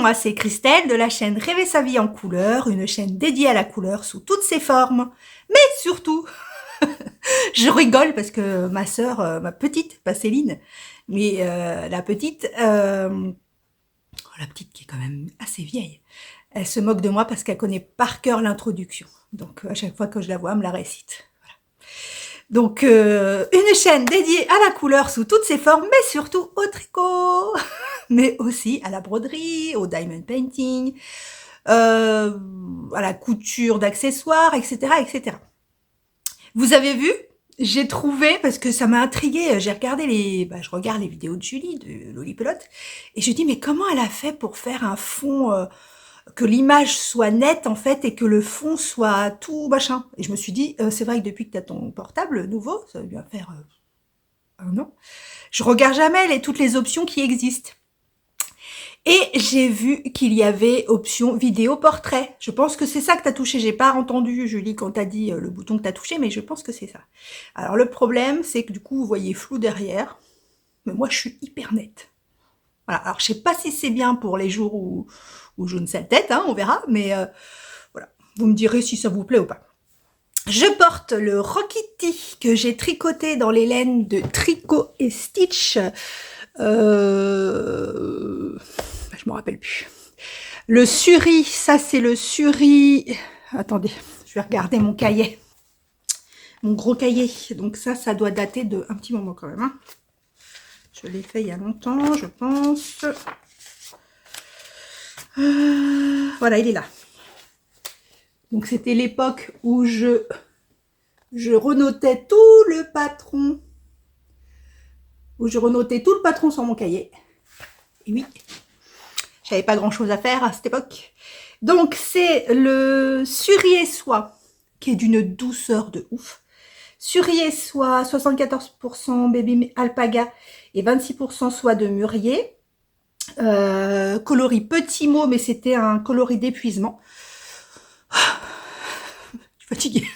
moi c'est Christelle de la chaîne Rêver sa vie en couleur, une chaîne dédiée à la couleur sous toutes ses formes. Mais surtout, je rigole parce que ma sœur, ma petite, pas Céline, mais la petite qui est quand même assez vieille, elle se moque de moi parce qu'elle connaît par cœur l'introduction. Donc à chaque fois que je la vois, elle me la récite. Donc, une chaîne dédiée à la couleur sous toutes ses formes, mais surtout au tricot, mais aussi à la broderie, au diamond painting, à la couture d'accessoires, etc., etc. Vous avez vu? J'ai trouvé, parce que ça m'a intriguée, j'ai regardé je regarde les vidéos de Julie, de Lolipelote, et je dis, mais comment elle a fait pour faire un fond que l'image soit nette en fait et que le fond soit tout machin. Et je me suis dit, c'est vrai que depuis que tu as ton portable nouveau, ça va bien faire un an, je regarde jamais toutes les options qui existent. Et j'ai vu qu'il y avait option vidéo portrait. Je pense que c'est ça que tu as touché. J'ai pas entendu, Julie, quand tu as dit le bouton que tu as touché, mais je pense que c'est ça. Alors le problème, c'est que du coup, vous voyez flou derrière. Mais moi, je suis hyper nette. Voilà. Alors je sais pas si c'est bien pour les jours où j'ai une sale tête, hein, on verra, mais voilà. Vous me direz si ça vous plaît ou pas. Je porte le Rockity que j'ai tricoté dans les laines de Tricot et Stitch. Je me rappelle plus. Le Suri, ça c'est le Suri. Attendez, je vais regarder mon cahier. Mon gros cahier. Donc ça doit dater de un petit moment quand même. Hein. Je l'ai fait il y a longtemps, je pense. Voilà, il est là. Donc c'était l'époque où je renotais tout le patron. Sur mon cahier. Et oui, j'avais pas grand chose à faire à cette époque. Donc c'est le Suri soie, qui est d'une douceur de ouf. Suri soie, 74% baby alpaga et 26% soie de mûrier. Coloris petit mot, mais c'était un coloris d'épuisement. Je suis fatiguée.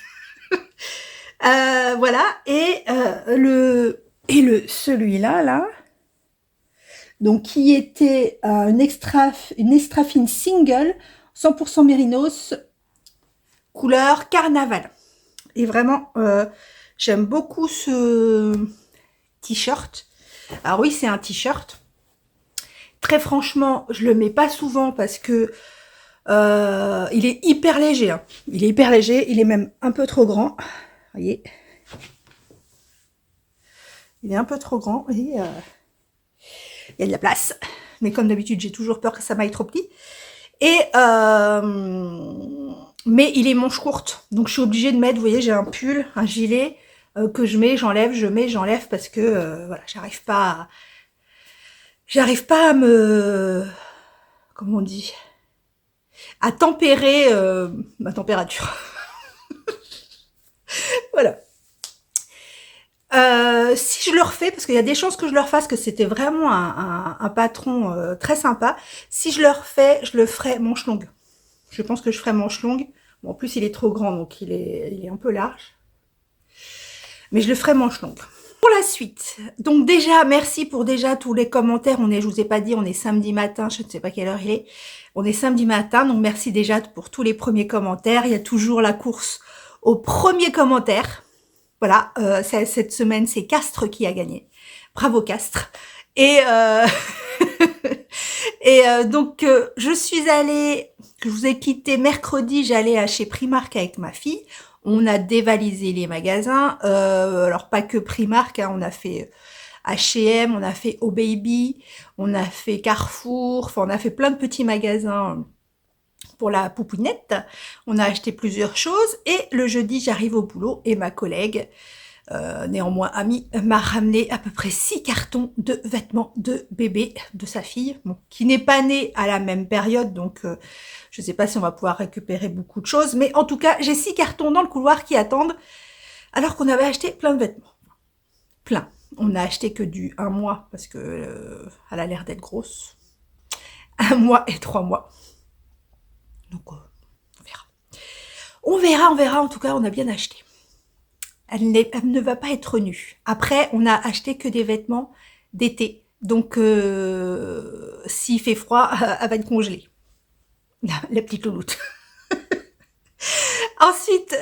Voilà, et celui-là, là, donc qui était une extra fine single, 100% mérinos, couleur carnaval. Et vraiment, j'aime beaucoup ce t-shirt. Alors oui, c'est un t-shirt. Très franchement, je le mets pas souvent parce que il est hyper léger. Hein. Il est hyper léger, il est même un peu trop grand. Vous voyez, il est un peu trop grand et il y a de la place. Mais comme d'habitude, j'ai toujours peur que ça m'aille trop petit. Et mais il est manche courte, donc je suis obligée de mettre, vous voyez, j'ai un pull, un gilet que je mets, j'enlève, je mets, j'enlève parce que voilà, j'arrive pas à me, comment on dit, à tempérer ma température. Voilà. Si je le refais, parce qu'il y a des chances que je le refasse, que c'était vraiment un patron très sympa. Si je le refais, je le ferai manche longue. Je pense que je ferai manche longue. Bon, en plus, il est trop grand, donc il est un peu large. Mais je le ferai manche longue. Pour la suite, donc déjà, merci pour déjà tous les commentaires. Je vous ai pas dit, on est samedi matin, je ne sais pas quelle heure il est. On est samedi matin, donc merci déjà pour tous les premiers commentaires. Il y a toujours la course au premier commentaire. Voilà, cette semaine, c'est Castres qui a gagné. Bravo Castres. Et, donc, je suis allée, je vous ai quitté mercredi, j'allais chez Primark avec ma fille. On a dévalisé les magasins. Alors, pas que Primark, hein, on a fait H&M, on a fait Oh Baby, on a fait Carrefour, enfin, on a fait plein de petits magasins pour la poupounette. On a acheté plusieurs choses et le jeudi, j'arrive au boulot et ma collègue, néanmoins amie, m'a ramené à peu près 6 cartons de vêtements de bébé de sa fille, bon, qui n'est pas née à la même période, donc je ne sais pas si on va pouvoir récupérer beaucoup de choses, mais en tout cas, j'ai 6 cartons dans le couloir qui attendent, alors qu'on avait acheté plein de vêtements. Plein. On n'a acheté que du 1 mois, parce que elle a l'air d'être grosse. 1 mois et 3 mois. Donc, on verra. On verra. En tout cas, on a bien acheté. Elle ne va pas être nue. Après, on a acheté que des vêtements d'été. Donc, s'il fait froid, elle va être congelée. La petite louloute. Ensuite,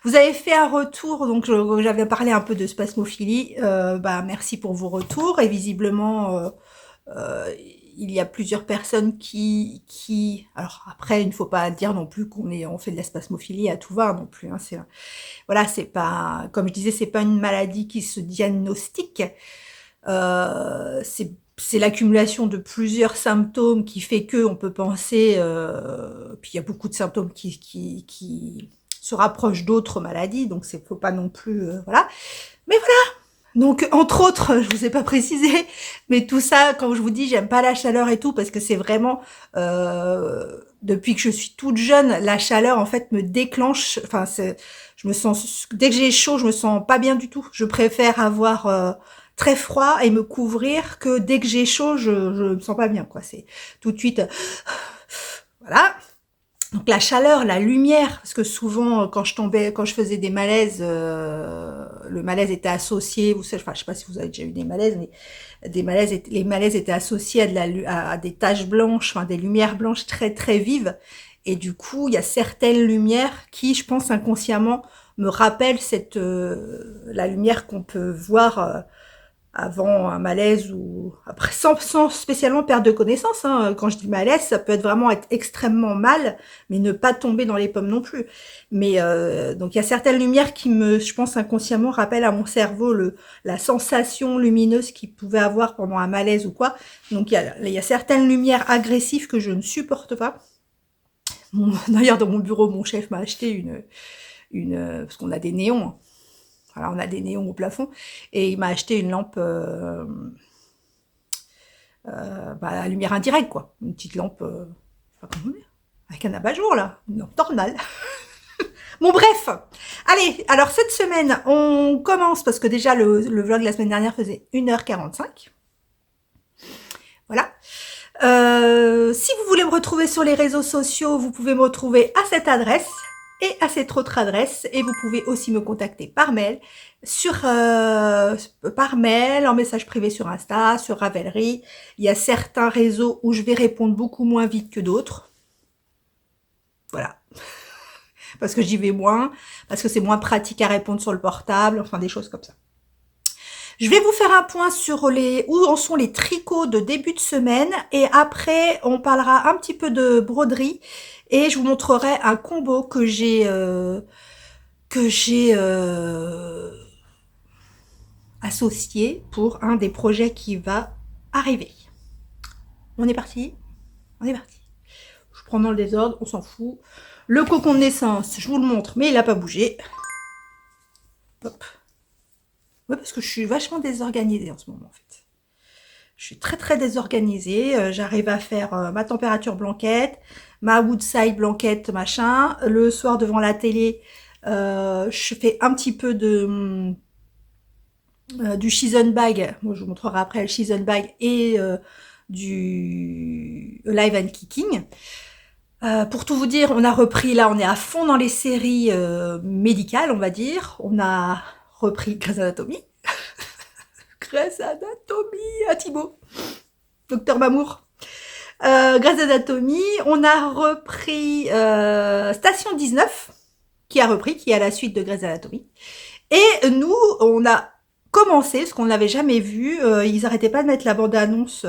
vous avez fait un retour, donc j'avais parlé un peu de spasmophilie. Bah, merci pour vos retours. Et visiblement, il y a plusieurs personnes alors après, il ne faut pas dire non plus on fait de la spasmophilie à tout va non plus. Hein, voilà, c'est pas, comme je disais, c'est pas une maladie qui se diagnostique. C'est l'accumulation de plusieurs symptômes qui fait que on peut penser, puis il y a beaucoup de symptômes qui se rapprochent d'autres maladies, donc faut pas non plus, voilà. Mais voilà. Donc, entre autres, je vous ai pas précisé, mais tout ça, quand je vous dis j'aime pas la chaleur et tout, parce que c'est vraiment, depuis que je suis toute jeune, la chaleur en fait me déclenche. Enfin, je me sens, dès que j'ai chaud, je me sens pas bien du tout. Je préfère avoir très froid et me couvrir que dès que j'ai chaud, je me sens pas bien, quoi. C'est tout de suite, voilà. Donc la chaleur, la lumière, parce que souvent quand je faisais des malaises, le malaise était associé, vous savez, enfin je sais pas si vous avez déjà eu des malaises, mais les malaises étaient associés à des taches blanches, enfin des lumières blanches très très vives, et du coup il y a certaines lumières qui, je pense inconsciemment, me rappellent la lumière qu'on peut voir avant un malaise ou après, sans spécialement perdre de connaissance. Hein. Quand je dis malaise, ça peut être vraiment être extrêmement mal, mais ne pas tomber dans les pommes non plus. Mais donc il y a certaines lumières qui je pense inconsciemment, rappellent à mon cerveau la sensation lumineuse qu'il pouvait avoir pendant un malaise ou quoi. Donc il y a certaines lumières agressives que je ne supporte pas. D'ailleurs, dans mon bureau, mon chef m'a acheté parce qu'on a des néons. Hein. Voilà, on a des néons au plafond, et il m'a acheté une lampe à lumière indirecte, quoi. Une petite lampe, je sais pas comment dire, avec un abat-jour, là, une lampe normale. Bon, bref. Allez, alors cette semaine, on commence, parce que déjà, le vlog de la semaine dernière faisait 1h45. Voilà. Si vous voulez me retrouver sur les réseaux sociaux, vous pouvez me retrouver à cette adresse et à cette autre adresse, et vous pouvez aussi me contacter par mail, en message privé sur Insta, sur Ravelry. Il y a certains réseaux où je vais répondre beaucoup moins vite que d'autres. Voilà. Parce que j'y vais moins, parce que c'est moins pratique à répondre sur le portable, enfin des choses comme ça. Je vais vous faire un point sur où en sont les tricots de début de semaine, et après on parlera un petit peu de broderie, et je vous montrerai un combo que j'ai associé pour un des projets qui va arriver. On est parti. On est parti. Je prends dans le désordre, on s'en fout. Le cocon de naissance, je vous le montre, mais il n'a pas bougé. Hop. Ouais, parce que je suis vachement désorganisée en ce moment, en fait. Je suis très très désorganisée. J'arrive à faire ma température blanquette, ma woodside blanquette, machin. Le soir devant la télé, je fais un petit peu du Shizen Bag. Moi, je vous montrerai après le Shizen Bag, et du Live and Kicking. Pour tout vous dire, on a repris, là on est à fond dans les séries médicales, on va dire. On a repris Grey's Anatomy. Grey's Anatomy à Thibaut. Docteur Mamour. Grey's Anatomy. On a repris Station 19, qui est à la suite de Grey's Anatomy. Et nous, on a commencé, ce qu'on n'avait jamais vu. Ils arrêtaient pas de mettre la bande-annonce.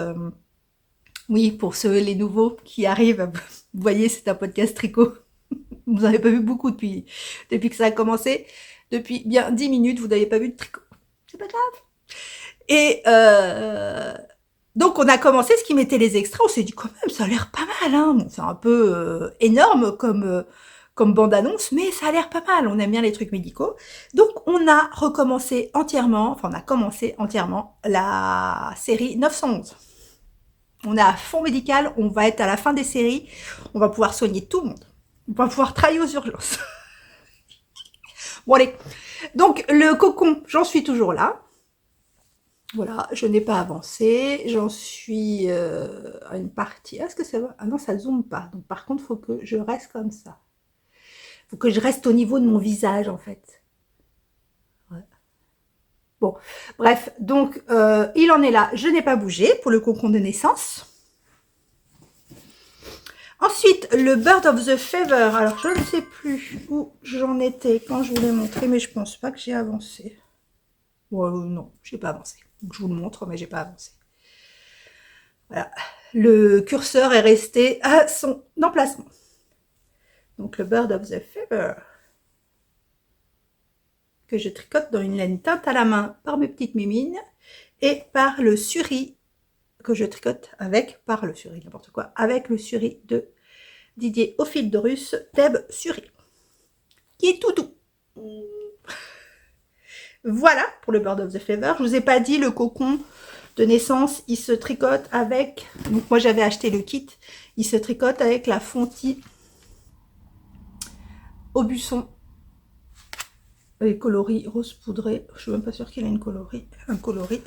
Oui, pour les nouveaux qui arrivent, vous voyez, c'est un podcast tricot. Vous n'en avez pas vu beaucoup depuis que ça a commencé. Depuis bien 10 minutes, vous n'avez pas vu de tricot. C'est pas grave. Et donc, on a commencé, ce qui mettait les extraits. On s'est dit, quand même, ça a l'air pas mal. Hein. Bon, c'est un peu énorme comme bande-annonce, mais ça a l'air pas mal. On aime bien les trucs médicaux. Donc, on a commencé entièrement la série 911. On est à fond médical, on va être à la fin des séries, on va pouvoir soigner tout le monde. On va pouvoir travailler aux urgences. Bon allez, donc le cocon, j'en suis toujours là. Voilà, je n'ai pas avancé, j'en suis à une partie. Est-ce que ça va? Ah non, ça zoome pas. Donc par contre, il faut que je reste comme ça. Il faut que je reste au niveau de mon visage en fait. Ouais. Bon, bref, donc il en est là. Je n'ai pas bougé pour le cocon de naissance. Ensuite, le Bird of the Feather. Alors, je ne sais plus où j'en étais quand je vous l'ai montré, mais je pense pas que j'ai avancé. Non, j'ai pas avancé. Donc, je vous le montre, mais j'ai pas avancé. Voilà. Le curseur est resté à son emplacement. Donc, le Bird of the Feather que je tricote dans une laine teinte à la main par mes petites mimines et par le suri que je tricote avec, par le suri, n'importe quoi, avec le suri de Didier au fil de russe, Thèbes Suri, qui est tout doux. Voilà pour le Bird of the Feather. Je vous ai pas dit, le cocon de naissance, il se tricote avec, donc moi j'avais acheté le kit, il se tricote avec la Fonti Aubusson et coloris rose poudré. Je suis même pas sûre qu'il ait un coloris.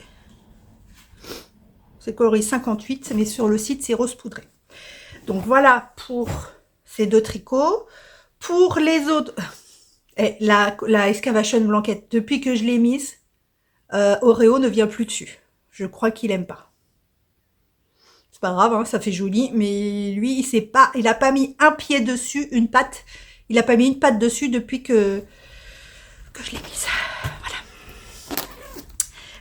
C'est coloris 58, mais sur le site c'est rose poudré. Donc voilà pour ces deux tricots. Pour les autres, la Excavation Blanquette, depuis que je l'ai mise, Oreo ne vient plus dessus. Je crois qu'il aime pas. C'est pas grave, hein, ça fait joli, mais lui, il a pas mis un pied dessus, une patte. Il a pas mis une patte dessus depuis que je l'ai mise.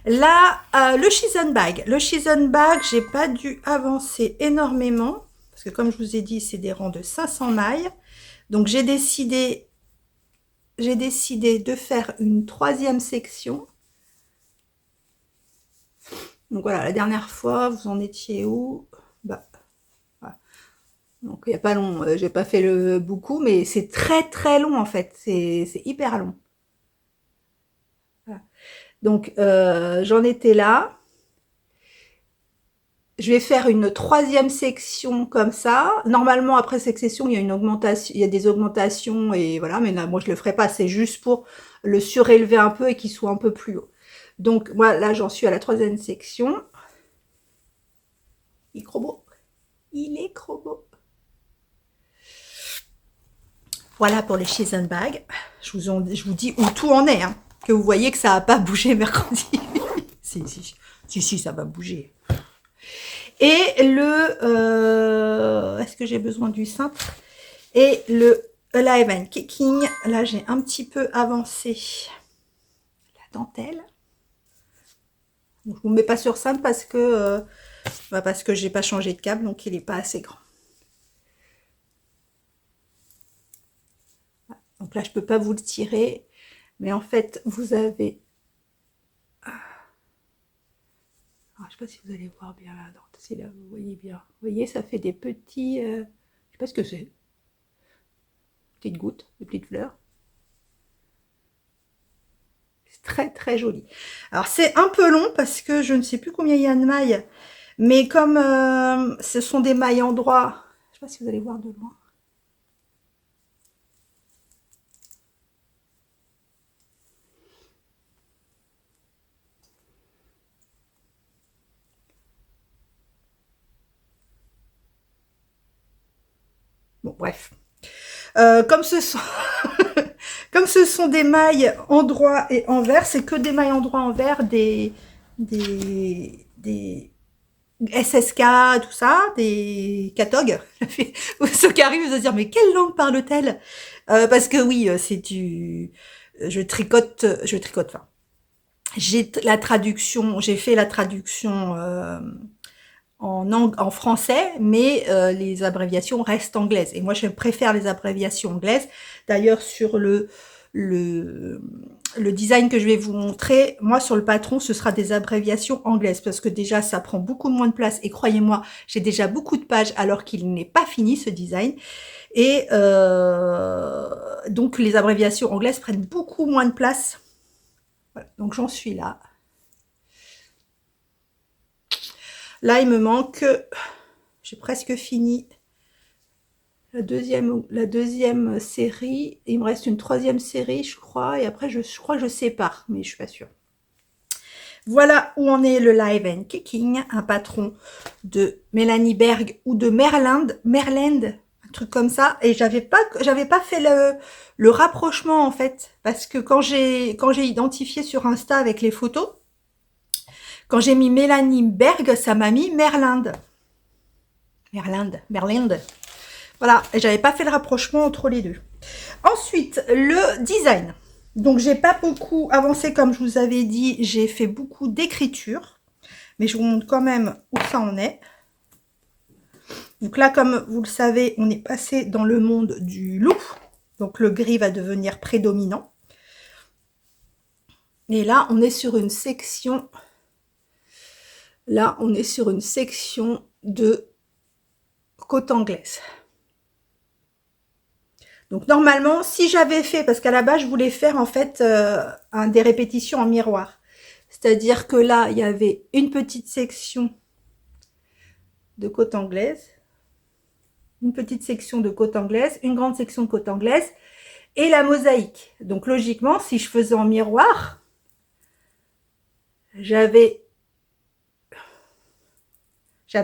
Voilà. Là, le Shizen Bag. Le Shizen Bag, j'ai pas dû avancer énormément, parce que comme je vous ai dit, c'est des rangs de 500 mailles. Donc j'ai décidé de faire une 3e section. Donc voilà, la dernière fois, vous en étiez où? Bah, voilà. Donc il n'y a pas long, j'ai pas fait beaucoup, mais c'est très très long en fait, c'est hyper long. Voilà. Donc j'en étais là. Je vais faire une 3e section comme ça. Normalement, après cette section, il y a une augmentation, il y a des augmentations et voilà. Mais là, moi, je le ferai pas. C'est juste pour le surélever un peu et qu'il soit un peu plus haut. Donc, moi, là, j'en suis à la 3e section. Il est trop beau. Il est trop beau. Voilà pour les Shizen Bag. Je vous dis où tout en est. Hein, que vous voyez que ça n'a pas bougé mercredi. si, ça va bouger. Et est-ce que j'ai besoin du cintre? Et le Alive and Kicking, là j'ai un petit peu avancé la dentelle. Donc, je ne vous mets pas sur cintre parce que j'ai pas changé de câble, donc il n'est pas assez grand. Donc là je peux pas vous le tirer, mais en fait vous avez... Alors, je sais pas si vous allez voir bien la dent. Si là vous voyez bien. Vous voyez, ça fait des petits... je sais pas ce que c'est. Petites gouttes, des petites fleurs. C'est très très joli. Alors c'est un peu long parce que je ne sais plus combien il y a de mailles. Mais comme ce sont des mailles en droit, je sais pas si vous allez voir de loin. Bon, bref. Comme ce sont... Comme ce sont des mailles en droit et envers, c'est que des mailles en droit envers, des SSK, tout ça, des catog. Ceux qui arrivent, ils vont se dire, mais quelle langue parle-t-elle? Parce que oui, c'est du... Je tricote, enfin. J'ai fait la traduction en français, mais les abréviations restent anglaises. Et moi, je préfère les abréviations anglaises. D'ailleurs, sur le design que je vais vous montrer, moi, sur le patron, ce sera des abréviations anglaises, parce que déjà, ça prend beaucoup moins de place. Et croyez-moi, j'ai déjà beaucoup de pages, alors qu'il n'est pas fini, ce design. Et donc, les abréviations anglaises prennent beaucoup moins de place. Voilà, donc j'en suis là. Là, il me manque, j'ai presque fini la deuxième série. Il me reste une 3e série, je crois, et après, je crois que je sépare, mais je suis pas sûre. Voilà où en est le Live and Kicking, un patron de Mélanie Berg ou de Merland, un trucs comme ça, et j'avais pas fait le rapprochement en fait, parce que quand j'ai identifié sur Insta avec les photos, quand j'ai mis Mélanie Berg, ça m'a mis Merlinde. Merlinde. Voilà, et j'avais pas fait le rapprochement entre les deux. Ensuite, le design. Donc, j'ai pas beaucoup avancé, comme je vous avais dit, j'ai fait beaucoup d'écriture, mais je vous montre quand même où ça en est. Donc là, comme vous le savez, on est passé dans le monde du loup, donc le gris va devenir prédominant. Et là, on est sur une section, de côte anglaise. Donc normalement, si j'avais fait, parce qu'à la base, je voulais faire en fait des répétitions en miroir. C'est-à-dire que là, il y avait une petite section de côte anglaise, une petite section de côte anglaise, une grande section de côte anglaise, et la mosaïque. Donc logiquement, si je faisais en miroir, j'avais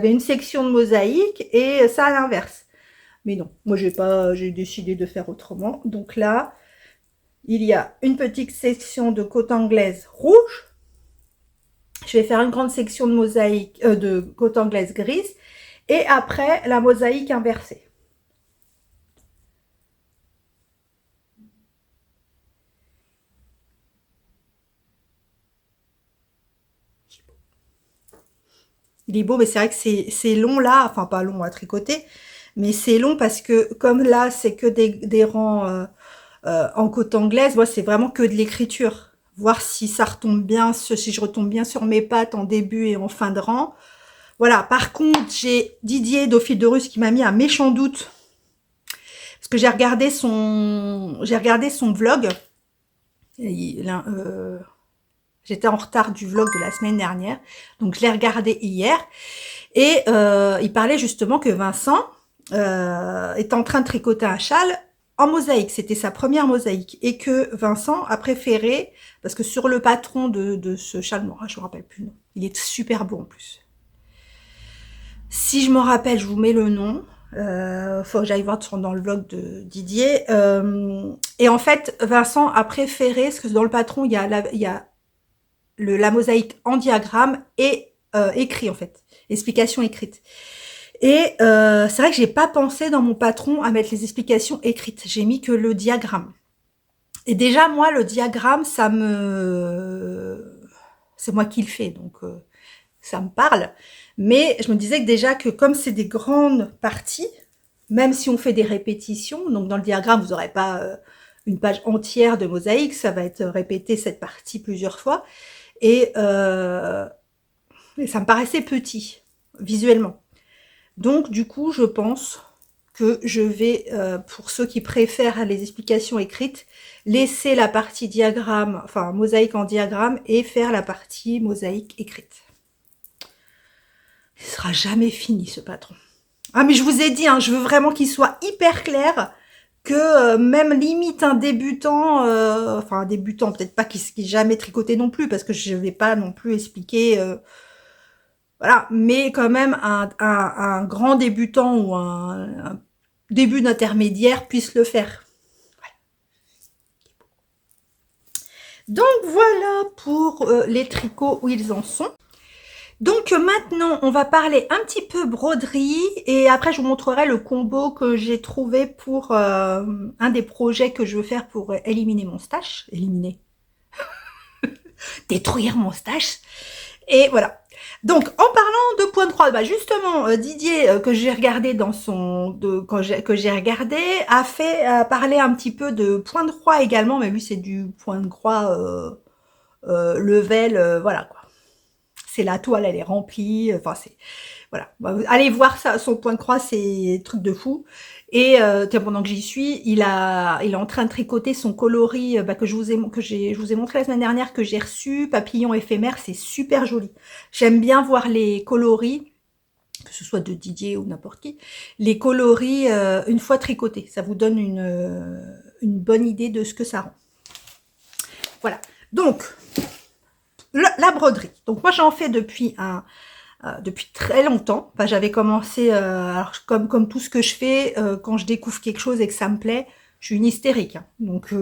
une section de mosaïque et ça à l'inverse. Mais non, moi j'ai décidé de faire autrement. Donc là, il y a une petite section de côte anglaise rouge. Je vais faire une grande section de mosaïque de côte anglaise grise et après la mosaïque inversée. Il est beau, mais c'est vrai que c'est long là, enfin pas long à tricoter, mais c'est long parce que comme là c'est que des rangs en côte anglaise, moi c'est vraiment que de l'écriture. Voir si ça retombe bien, si je retombe bien sur mes pattes en début et en fin de rang. Voilà, par contre j'ai Didier d'Au Fil de Russe qui m'a mis un méchant doute. Parce que j'ai regardé son vlog. J'étais en retard du vlog de la semaine dernière, donc je l'ai regardé hier. Et il parlait justement que Vincent est en train de tricoter un châle en mosaïque. C'était sa première mosaïque. Et que Vincent a préféré, parce que sur le patron de ce châle, bon, je me rappelle plus le nom, il est super beau en plus. Si je m'en rappelle, je vous mets le nom. Faut que j'aille voir dans le vlog de Didier. Et en fait, Vincent a préféré, parce que dans le patron, il y a la mosaïque en diagramme et écrit en fait, explication écrite. Et c'est vrai que j'ai pas pensé dans mon patron à mettre les explications écrites. J'ai mis que le diagramme. Et déjà moi le diagramme, c'est moi qui le fais, donc ça me parle. Mais je me disais que déjà que comme c'est des grandes parties, même si on fait des répétitions, donc dans le diagramme vous n'aurez pas une page entière de mosaïque, ça va être répété cette partie plusieurs fois. Et ça me paraissait petit, visuellement. Donc, du coup, je pense que je vais, pour ceux qui préfèrent les explications écrites, laisser la partie diagramme, enfin, mosaïque en diagramme, et faire la partie mosaïque écrite. Il sera jamais fini, ce patron. Ah, mais je vous ai dit, hein, je veux vraiment qu'il soit hyper clair, que même limite un débutant, enfin un débutant, peut-être pas qui jamais tricoté non plus, parce que je vais pas non plus expliquer, voilà, mais quand même un grand débutant ou un début d'intermédiaire puisse le faire. Donc voilà pour les tricots où ils en sont. Donc maintenant, on va parler un petit peu broderie et après je vous montrerai le combo que j'ai trouvé pour un des projets que je veux faire pour éliminer mon stash. Éliminer. Détruire mon stash. Et voilà. Donc en parlant de point de croix, bah justement Didier que j'ai regardé dans que j'ai regardé a parlé un petit peu de point de croix également, mais lui c'est du point de croix level, voilà quoi. C'est la toile, elle est remplie, enfin c'est voilà. Allez voir ça, son point de croix, c'est truc de fou. Et pendant que j'y suis, il est en train de tricoter son coloris que je vous ai montré la semaine dernière, que j'ai reçu, papillon éphémère, c'est super joli. J'aime bien voir les coloris, que ce soit de Didier ou n'importe qui, les coloris une fois tricotés. Ça vous donne une bonne idée de ce que ça rend. Voilà. Donc la broderie. Donc moi j'en fais depuis depuis très longtemps. Enfin, j'avais commencé, alors comme tout ce que je fais, quand je découvre quelque chose et que ça me plaît, je suis une hystérique, hein. Donc,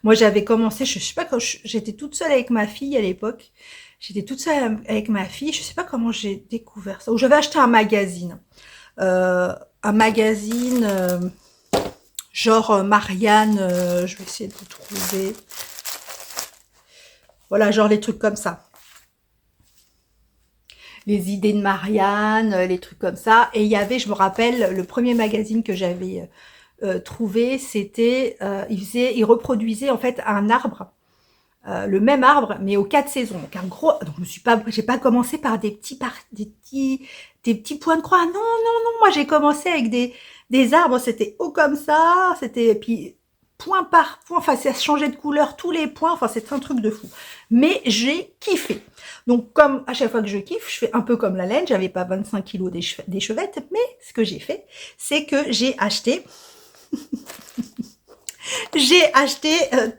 moi, j'avais commencé, je sais pas, quand j'étais toute seule avec ma fille à l'époque. J'étais toute seule avec ma fille. Je sais pas comment j'ai découvert ça. Ou j'avais acheté un magazine. Un magazine, genre Marianne, je vais essayer de vous trouver. Voilà, genre les trucs comme ça. Les idées de Marianne, les trucs comme ça. Et il y avait, je me rappelle, le premier magazine que j'avais trouvé, c'était, il reproduisait en fait un arbre, le même arbre, mais aux 4 saisons. Donc un gros, donc j'ai pas commencé par des petits points de croix. Non, non, non, moi j'ai commencé avec des arbres, c'était haut comme ça, c'était, puis point par point, enfin ça changeait de couleur tous les points, enfin c'est un truc de fou. Mais j'ai kiffé. Donc comme à chaque fois que je kiffe, je fais un peu comme la laine, j'avais pas 25 kilos d'échevettes, mais ce que j'ai fait, c'est que j'ai acheté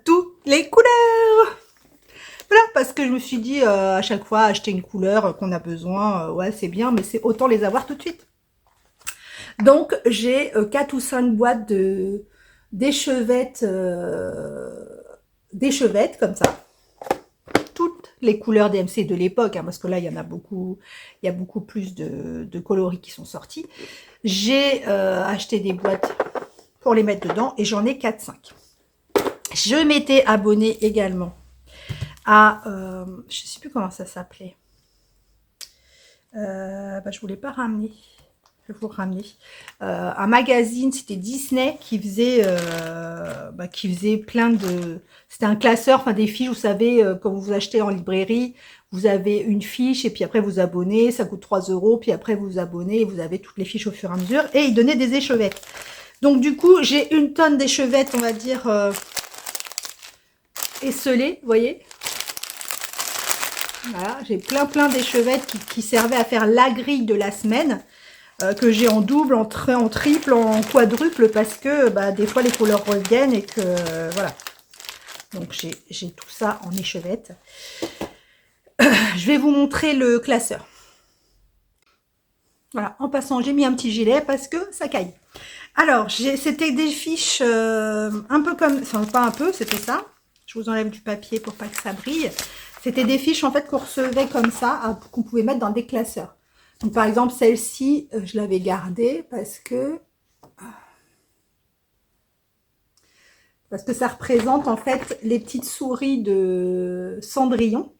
toutes les couleurs. Voilà, parce que je me suis dit, à chaque fois, acheter une couleur qu'on a besoin, ouais, c'est bien, mais c'est autant les avoir tout de suite. Donc, j'ai 4 ou 5 boîtes d'échevettes, d'échevettes, comme ça. Toutes les couleurs DMC de l'époque, hein, parce que là, il y a beaucoup plus de coloris qui sont sortis. J'ai acheté des boîtes pour les mettre dedans, et j'en ai 4-5. Je m'étais abonnée également à, je sais plus comment ça s'appelait. Je voulais pas ramener. Je vais vous ramener. Un magazine, c'était Disney qui faisait plein de. C'était un classeur, enfin des fiches. Vous savez, quand vous achetez en librairie, vous avez une fiche et puis après vous abonnez, ça coûte 3 €. Puis après vous abonnez et vous avez toutes les fiches au fur et à mesure. Et ils donnaient des échevettes. Donc du coup, j'ai une tonne d'échevettes, on va dire, esselées, vous voyez. Voilà, j'ai plein d'échevettes qui servaient à faire la grille de la semaine, que j'ai en double, en triple, en quadruple, parce que des fois les couleurs reviennent et que voilà. Donc j'ai tout ça en échevettes. Je vais vous montrer le classeur. Voilà, en passant, j'ai mis un petit gilet parce que ça caille. Alors, c'était des fiches un peu comme, enfin pas un peu, c'était ça. Je vous enlève du papier pour pas que ça brille. C'était des fiches en fait qu'on recevait comme ça, qu'on pouvait mettre dans des classeurs. Donc par exemple, celle-ci, je l'avais gardée parce que ça représente en fait les petites souris de Cendrillon.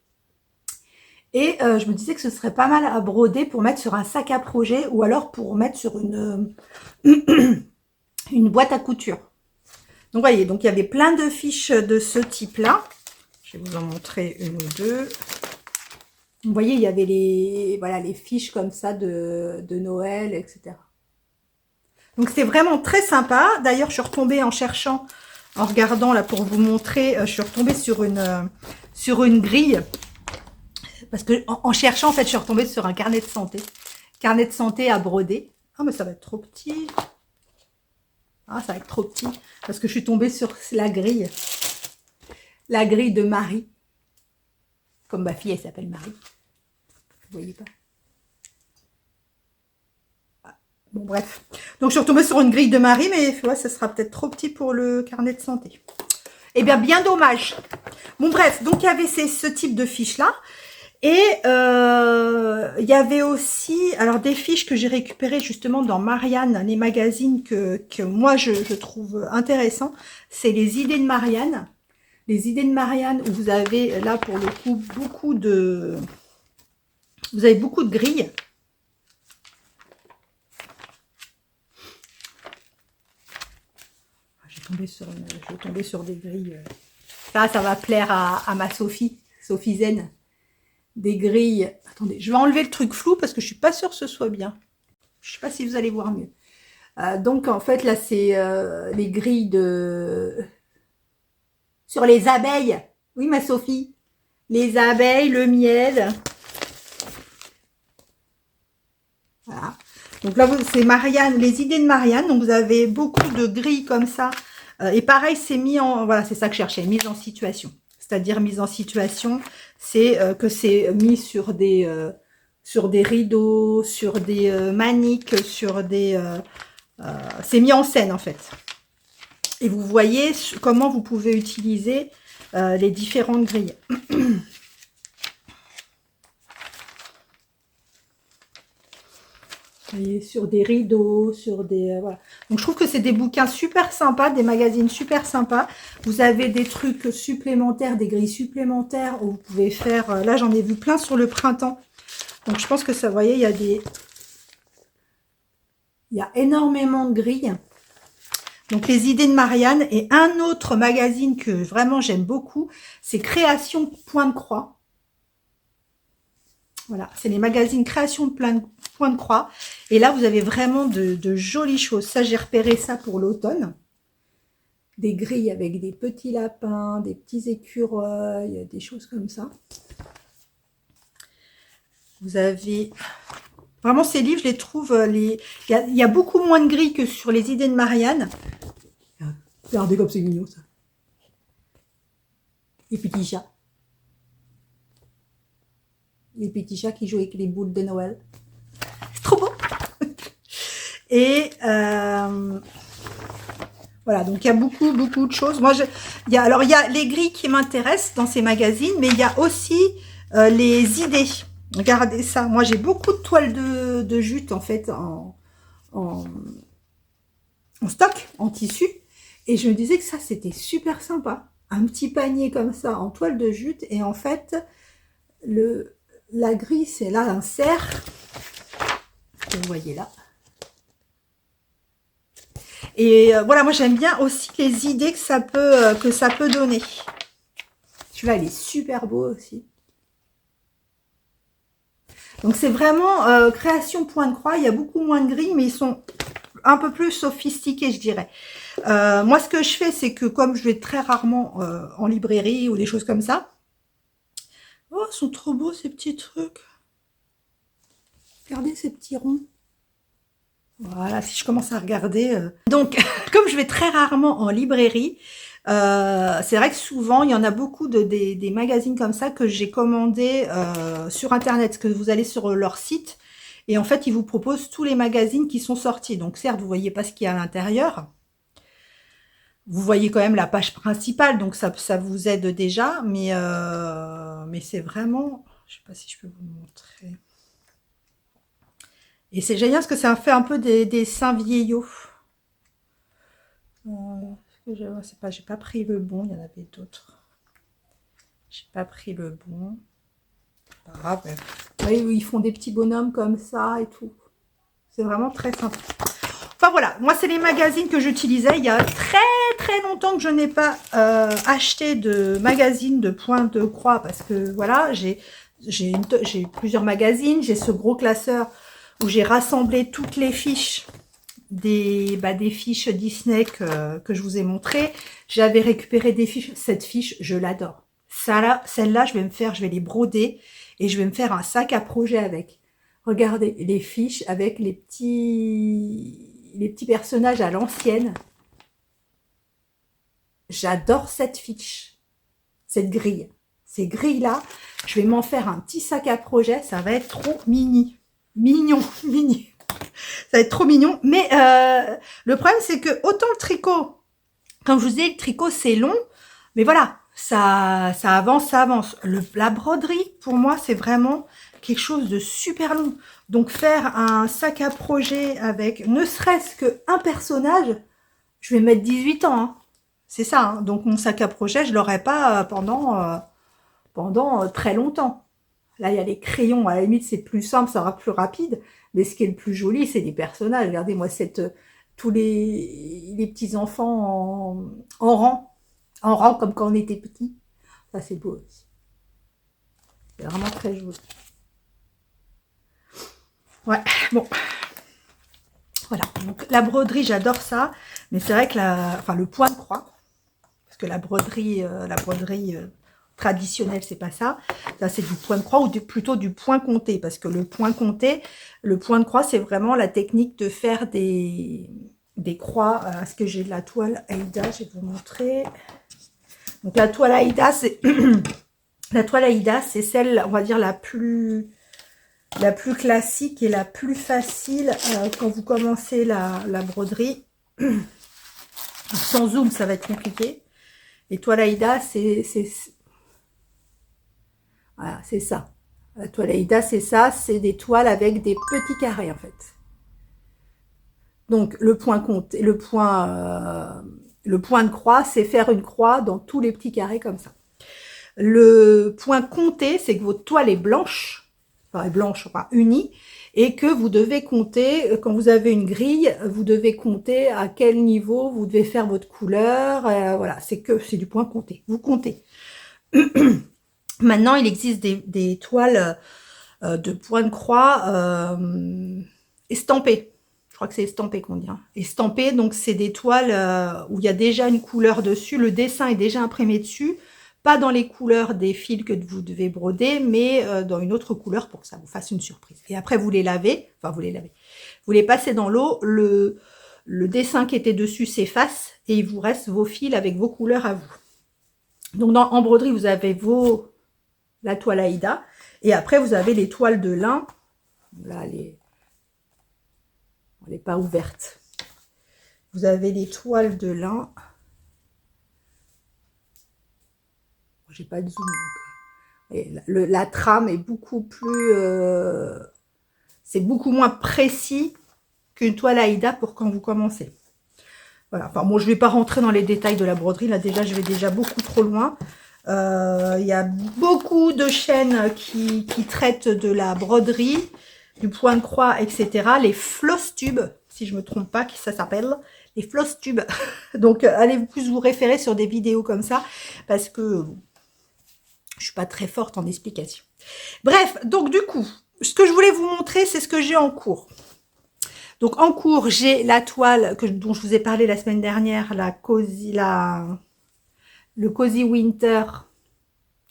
Et je me disais que ce serait pas mal à broder pour mettre sur un sac à projet ou alors pour mettre sur une boîte à couture. Donc voyez, donc il y avait plein de fiches de ce type-là. Je vais vous en montrer une ou deux. Vous voyez, il y avait les fiches comme ça de Noël, etc. Donc c'est vraiment très sympa. D'ailleurs, je suis retombée en cherchant, en regardant là pour vous montrer, je suis retombée sur une grille. Parce que en cherchant, en fait, je suis retombée sur un carnet de santé. Carnet de santé à broder. Ah, mais ça va être trop petit. Ah, ça va être trop petit. Parce que je suis tombée sur la grille. La grille de Marie. Comme ma fille, elle s'appelle Marie. Vous voyez pas? Ah, bon, bref. Donc, je suis retombée sur une grille de Marie, mais ouais, ça sera peut-être trop petit pour le carnet de santé. Eh bien dommage. Bon, bref. Donc, il y avait ce type de fiches-là. Et il y avait aussi, alors des fiches que j'ai récupérées justement dans Marianne, les magazines que moi je trouve intéressants, c'est les idées de Marianne. Les idées de Marianne où vous avez là pour le coup beaucoup de grilles. Je vais tomber sur des grilles. Ça va plaire à ma Sophie Zen. Des grilles. Attendez, je vais enlever le truc flou parce que je suis pas sûre que ce soit bien. Je sais pas si vous allez voir mieux. Donc en fait là c'est les grilles sur les abeilles. Oui ma Sophie. Les abeilles, le miel. Voilà. Donc là c'est Marianne, les idées de Marianne. Donc vous avez beaucoup de grilles comme ça. Et pareil c'est mis en, voilà c'est ça que je cherchais, mise en situation. C'est-à-dire mise en situation, c'est que c'est mis sur des sur des rideaux, sur des maniques, sur des... c'est mis en scène en fait. Et vous voyez comment vous pouvez utiliser les différentes grilles. Vous voyez, sur des rideaux, sur des... voilà. Donc, je trouve que c'est des bouquins super sympas, des magazines super sympas. Vous avez des trucs supplémentaires, des grilles supplémentaires où vous pouvez faire... là, j'en ai vu plein sur le printemps. Donc, je pense que ça, vous voyez, il y a des... il y a énormément de grilles. Donc, les idées de Marianne. Et un autre magazine que vraiment j'aime beaucoup, c'est Création Point de Croix. Voilà, c'est les magazines Création Point de Croix. Et là, vous avez vraiment de jolies choses. Ça, j'ai repéré ça pour l'automne. Des grilles avec des petits lapins, des petits écureuils, des choses comme ça. Vous avez... Vraiment, ces livres, je les trouve... il y a beaucoup moins de grilles que sur les idées de Marianne. Regardez comme c'est mignon, ça. Les petits chats. Les petits chats qui jouent avec les boules de Noël. C'est trop beau. Et voilà, donc il y a beaucoup de choses. Moi, il y a les grilles qui m'intéressent dans ces magazines, mais il y a aussi les idées. Regardez ça. Moi, j'ai beaucoup de toiles de jute, en fait, en stock, en tissu. Et je me disais que ça, c'était super sympa. Un petit panier comme ça, en toile de jute. Et en fait, la grille, c'est là un cerf. Vous voyez là. Et voilà, moi, j'aime bien aussi les idées que ça peut donner. Celui-là, il est super beau aussi. Donc, c'est vraiment Création Point de Croix. Il y a beaucoup moins de grilles, mais ils sont un peu plus sophistiqués, je dirais. Moi, ce que je fais, c'est que comme je vais très rarement en librairie ou des choses comme ça, oh, ils sont trop beaux, ces petits trucs. Regardez ces petits ronds. Voilà, si je commence à regarder... Donc, comme je vais très rarement en librairie, c'est vrai que souvent, il y en a beaucoup des magazines comme ça que j'ai commandés sur Internet, que vous allez sur leur site, et en fait, ils vous proposent tous les magazines qui sont sortis. Donc, certes, vous voyez pas ce qu'il y a à l'intérieur. Vous voyez quand même la page principale, donc ça vous aide déjà, mais c'est vraiment... Je sais pas si je peux vous montrer... Et c'est génial parce que ça fait un peu des dessins vieillots. J'ai pas pris le bon, il y en avait d'autres. J'ai pas pris le bon. Pas grave. Vous voyez, ils font des petits bonhommes comme ça et tout. C'est vraiment très sympa. Enfin voilà, moi c'est les magazines que j'utilisais. Il y a très longtemps que je n'ai pas acheté de magazine de Point de Croix parce que voilà, j'ai plusieurs magazines. J'ai ce gros classeur où j'ai rassemblé toutes les fiches des fiches Disney que je vous ai montré. J'avais récupéré des fiches. Cette fiche, je l'adore. Celle-là, je vais les broder et je vais me faire un sac à projet avec. Regardez les fiches avec les petits personnages à l'ancienne. J'adore cette fiche, cette grille. Ces grilles-là, je vais m'en faire un petit sac à projet. Ça va être trop mini. Mignon. Ça va être trop mignon. Mais le problème, c'est que autant le tricot, comme je vous dis, le tricot, c'est long. Mais voilà, ça avance. La broderie, pour moi, c'est vraiment quelque chose de super long. Donc, faire un sac à projet avec ne serait-ce qu'un personnage, je vais mettre 18 ans. Hein. C'est ça. Hein. Donc, mon sac à projet, je ne l'aurai pas pendant très longtemps. Là, il y a les crayons. À la limite, c'est plus simple, ça sera plus rapide. Mais ce qui est le plus joli, c'est les personnages. Regardez-moi tous les petits enfants en rang, comme quand on était petit. Ça, c'est beau aussi. C'est vraiment très joli. Ouais, bon. Voilà. Donc, la broderie, j'adore ça. Mais c'est vrai que le point de croix, parce que la broderie traditionnelle, c'est pas ça. Ça, c'est du point de croix ou plutôt du point compté. Parce que le point de croix, c'est vraiment la technique de faire des croix. Est-ce que j'ai de la toile Aïda? Je vais vous montrer. Donc, la toile Aïda, c'est... La toile Aïda, c'est celle, on va dire, la plus la plus classique et la plus facile quand vous commencez la broderie. Sans zoom, ça va être compliqué. Les toiles Aïda, voilà, c'est ça. La toile Aïda, c'est ça. C'est des toiles avec des petits carrés, en fait. Donc, le point de croix, c'est faire une croix dans tous les petits carrés comme ça. Le point compté, c'est que votre toile est blanche, enfin unie, et que vous devez compter, quand vous avez une grille, vous devez compter à quel niveau vous devez faire votre couleur. Voilà, c'est du point compté. Vous comptez. Maintenant, il existe des toiles de point de croix estampées. Je crois que c'est estampé qu'on dit. Hein. Estampé, donc c'est des toiles où il y a déjà une couleur dessus, le dessin est déjà imprimé dessus, pas dans les couleurs des fils que vous devez broder, mais dans une autre couleur pour que ça vous fasse une surprise. Et après, vous les lavez, vous les passez dans l'eau, le dessin qui était dessus s'efface et il vous reste vos fils avec vos couleurs à vous. Donc en broderie, vous avez la toile Aïda et après, vous avez les toiles de lin. Là, elle n'est pas ouverte. Vous avez les toiles de lin. J'ai pas de zoom. La trame est beaucoup plus... c'est beaucoup moins précis qu'une toile Aïda pour quand vous commencez. Voilà. Enfin, moi, je vais pas rentrer dans les détails de la broderie. Là, déjà, je vais déjà beaucoup trop loin. Il y a beaucoup de chaînes qui traitent de la broderie, du point de croix, etc. Les floss tubes, si je me trompe pas, qui ça s'appelle, les floss tubes. Donc, allez plus vous référer sur des vidéos comme ça, parce que je suis pas très forte en explication. Bref, donc du coup, ce que je voulais vous montrer, c'est ce que j'ai en cours. Donc en cours, j'ai la toile dont je vous ai parlé la semaine dernière, le Cozy Winter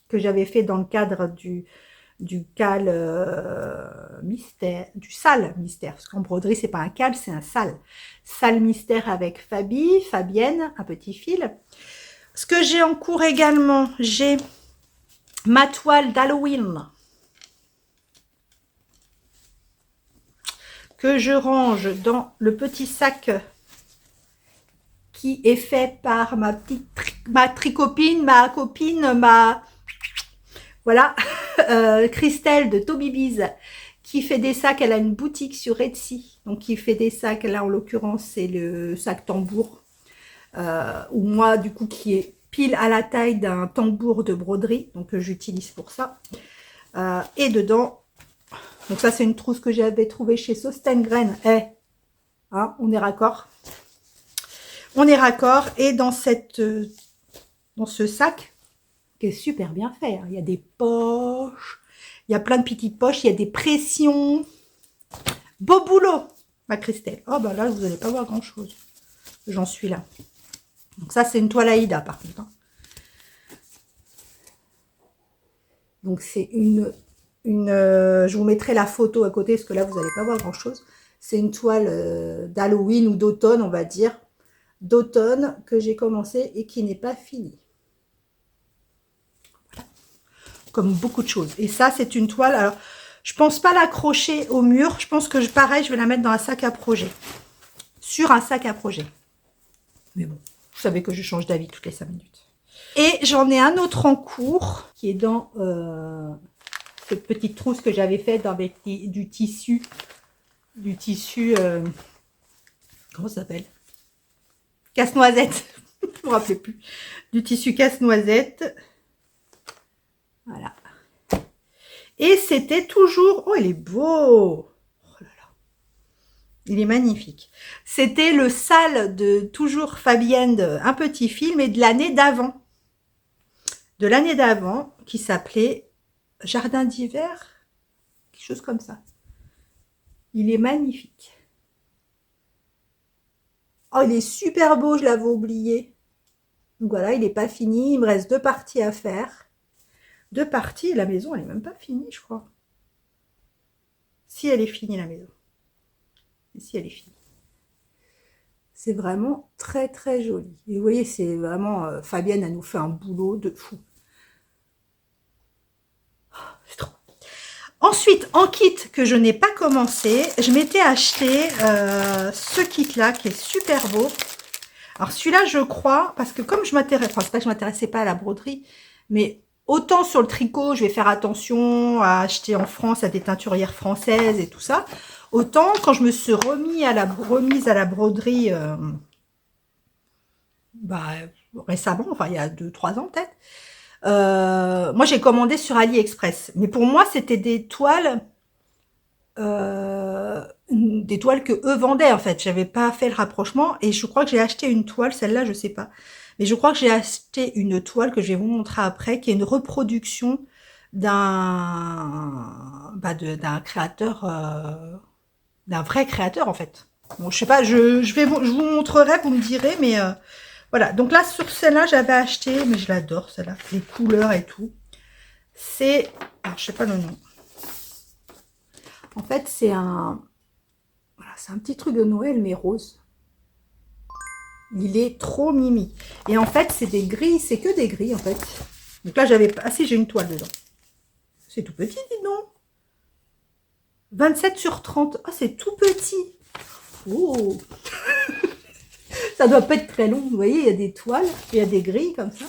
que j'avais fait dans le cadre du mystère, du sale mystère, parce qu'en broderie c'est pas un cal, c'est un sale mystère avec Fabienne, un petit fil. Ce que j'ai en cours également, j'ai ma toile d'Halloween que je range dans le petit sac qui est fait par ma copine, voilà, Christelle de Toby Bees, qui fait des sacs. Elle a une boutique sur Etsy, donc qui fait des sacs. Là, en l'occurrence, c'est le sac tambour, ou moi, du coup, qui est pile à la taille d'un tambour de broderie, donc j'utilise pour ça. Et dedans, donc ça, c'est une trousse que j'avais trouvée chez Sostengren. Hein, on est raccord. On est raccord. Et dans ce sac, qui est super bien fait, hein, il y a des poches, il y a plein de petites poches, il y a des pressions. Beau boulot, ma Christelle. Oh, bah là, vous n'allez pas voir grand-chose. J'en suis là. Donc ça, c'est une toile Aïda, par contre. Hein. Donc c'est je vous mettrai la photo à côté, parce que là, vous n'allez pas voir grand-chose. C'est une toile d'Halloween ou d'automne, on va dire. D'automne que j'ai commencé et qui n'est pas finie. Voilà. Comme beaucoup de choses. Et ça, c'est une toile... Alors, je pense pas l'accrocher au mur. Je pense que, pareil, je vais la mettre dans un sac à projet. Sur un sac à projet. Mais bon, vous savez que je change d'avis toutes les 5 minutes. Et j'en ai un autre en cours qui est dans cette petite trousse que j'avais faite avec du tissu. Comment ça s'appelle? Casse-noisette. Je ne me rappelais plus. Du tissu casse-noisette. Voilà. Et c'était toujours... Oh, il est beau! Oh là là. Il est magnifique. C'était le sale de toujours Fabienne, un petit film, et de l'année d'avant. De l'année d'avant, qui s'appelait Jardin d'hiver. Quelque chose comme ça. Il est magnifique. Oh, il est super beau, je l'avais oublié. Donc voilà, il n'est pas fini. Il me reste 2 parties à faire. 2 parties. La maison, elle n'est même pas finie, je crois. Si, elle est finie, la maison. Et si, elle est finie. C'est vraiment très, très joli. Et vous voyez, c'est vraiment... Fabienne, elle nous fait un boulot de fou. Oh, c'est trop. Ensuite, En kit que je n'ai pas commencé, je m'étais acheté ce kit-là qui est super beau. Alors celui-là, je crois, parce que comme je m'intéresse, enfin c'est pas que je m'intéressais pas à la broderie, mais autant sur le tricot, je vais faire attention à acheter en France à des teinturières françaises et tout ça, autant quand je me suis remise à la broderie récemment, enfin il y a 2-3 ans peut-être, moi j'ai commandé sur AliExpress. Mais pour moi, c'était des toiles que eux vendaient en fait. J'avais pas fait le rapprochement et je crois que j'ai acheté une toile, celle-là je sais pas. Mais je crois que j'ai acheté une toile que je vais vous montrer après, qui est une reproduction d'un créateur, d'un vrai créateur en fait. Bon, je sais pas, je vous montrerai, vous me direz, mais voilà. Donc là sur celle-là j'avais acheté, mais je l'adore celle-là, les couleurs et tout. C'est, alors je sais pas le nom. En fait c'est voilà, c'est un petit truc de Noël mais rose. Il est trop mimi. Et en fait, c'est des grilles, c'est que des grilles en fait. Donc là, j'avais pas... Ah si, j'ai une toile dedans. C'est tout petit, dis donc. 27 sur 30. Ah, c'est tout petit. Oh. Ça doit pas être très long. Vous voyez, il y a des toiles, il y a des grilles comme ça.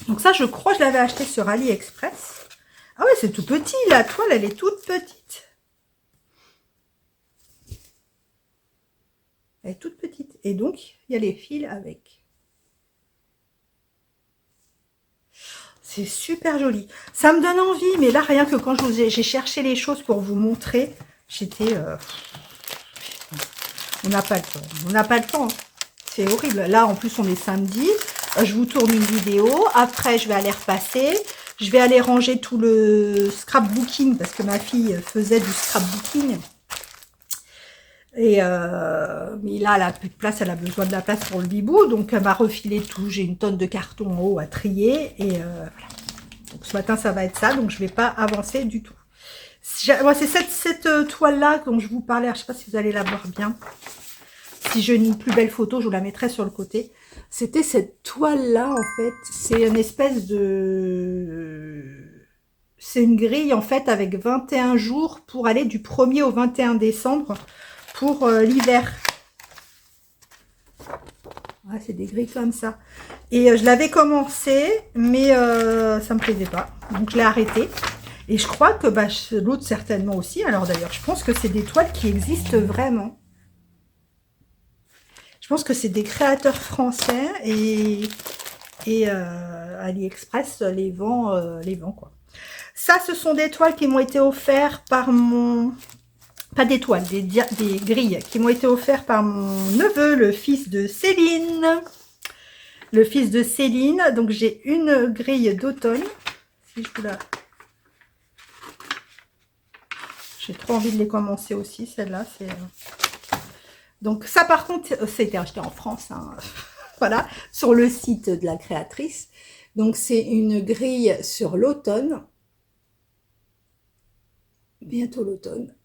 Donc ça, je crois que je l'avais acheté sur AliExpress. Ah ouais, c'est tout petit. La toile, elle est toute petite. Elle est toute petite. Et donc, il y a les fils avec. C'est super joli. Ça me donne envie, mais là, rien que quand j'ai cherché les choses pour vous montrer, j'étais... on n'a pas le temps. On n'a pas le temps. Hein. C'est horrible. Là, en plus, on est samedi. Je vous tourne une vidéo. Après, je vais aller repasser. Je vais aller ranger tout le scrapbooking, parce que ma fille faisait du scrapbooking. Et mais là, elle a plus de place, elle a besoin de la place pour le bibou, donc elle m'a refilé tout. J'ai une tonne de cartons en haut à trier, et voilà. Donc ce matin, ça va être ça, donc je vais pas avancer du tout. Moi, c'est cette toile-là dont je vous parlais, je ne sais pas si vous allez la voir bien. Si j'ai une plus belle photo, je vous la mettrai sur le côté. C'était cette toile-là, en fait. C'est une espèce de... C'est une grille, en fait, avec 21 jours pour aller du 1er au 21 décembre. Pour l'hiver. Ouais, c'est des grilles comme ça. Et je l'avais commencé, mais ça me plaisait pas. Donc je l'ai arrêté. Et je crois que l'autre certainement aussi. Alors d'ailleurs, je pense que c'est des toiles qui existent vraiment. Je pense que c'est des créateurs français et AliExpress les vend quoi. Ça, ce sont des toiles qui m'ont été offertes par mon... Pas des toiles, des grilles qui m'ont été offertes par mon neveu, le fils de Céline. Le fils de Céline. Donc, j'ai une grille d'automne. Si je vous la... J'ai trop envie de les commencer aussi, celle-là. Donc, ça, par contre, c'était acheté en France. Hein. Voilà, sur le site de la créatrice. Donc, c'est une grille sur l'automne. Bientôt l'automne.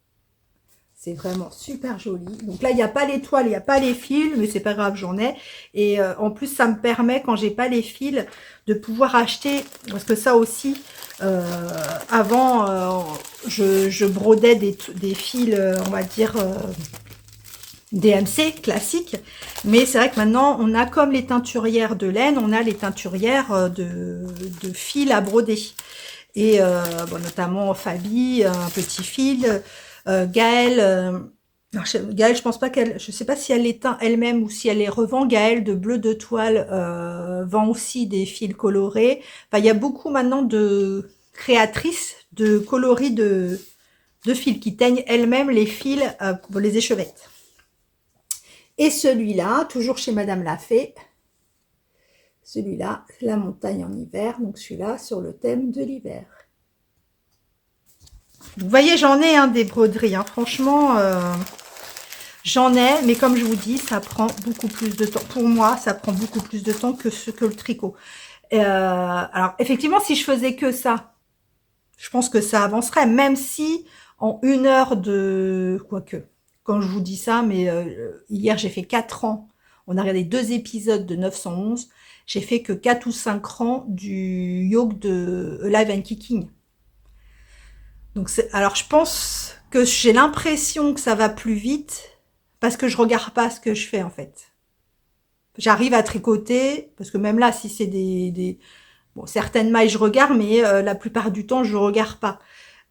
C'est vraiment super joli. Donc là, il n'y a pas les toiles, il n'y a pas les fils, mais c'est pas grave, j'en ai. Et en plus, ça me permet, quand j'ai pas les fils, de pouvoir acheter, parce que ça aussi, avant, je brodais des fils, on va dire, DMC classiques. Mais c'est vrai que maintenant, on a comme les teinturières de laine, on a les teinturières de fils à broder. Et notamment Fabi, un petit fil... Gaëlle, Gaëlle, je pense pas qu'elle, je sais pas si elle les teint elle-même ou si elle les revend. Gaëlle de Bleu de Toile vend aussi des fils colorés. Enfin, il y a beaucoup maintenant de créatrices de coloris de fils qui teignent elles-mêmes les fils pour les échevettes. Et celui-là, toujours chez Madame Lafay, celui-là, la montagne en hiver, donc celui-là sur le thème de l'hiver. Vous voyez, j'en ai des broderies. Hein. Franchement, j'en ai, mais comme je vous dis, ça prend beaucoup plus de temps. Pour moi, ça prend beaucoup plus de temps que le tricot. Alors, effectivement, si je faisais que ça, je pense que ça avancerait, même si en 1 heure de... Quoique, quand je vous dis ça, mais hier, j'ai fait 4 ans. On a regardé 2 épisodes de 911. J'ai fait que 4 ou 5 rangs du yoke de Alive and Kicking. Donc alors je pense que j'ai l'impression que ça va plus vite parce que je regarde pas ce que je fais en fait. J'arrive à tricoter parce que même là, si c'est bon, certaines mailles je regarde, mais la plupart du temps je regarde pas.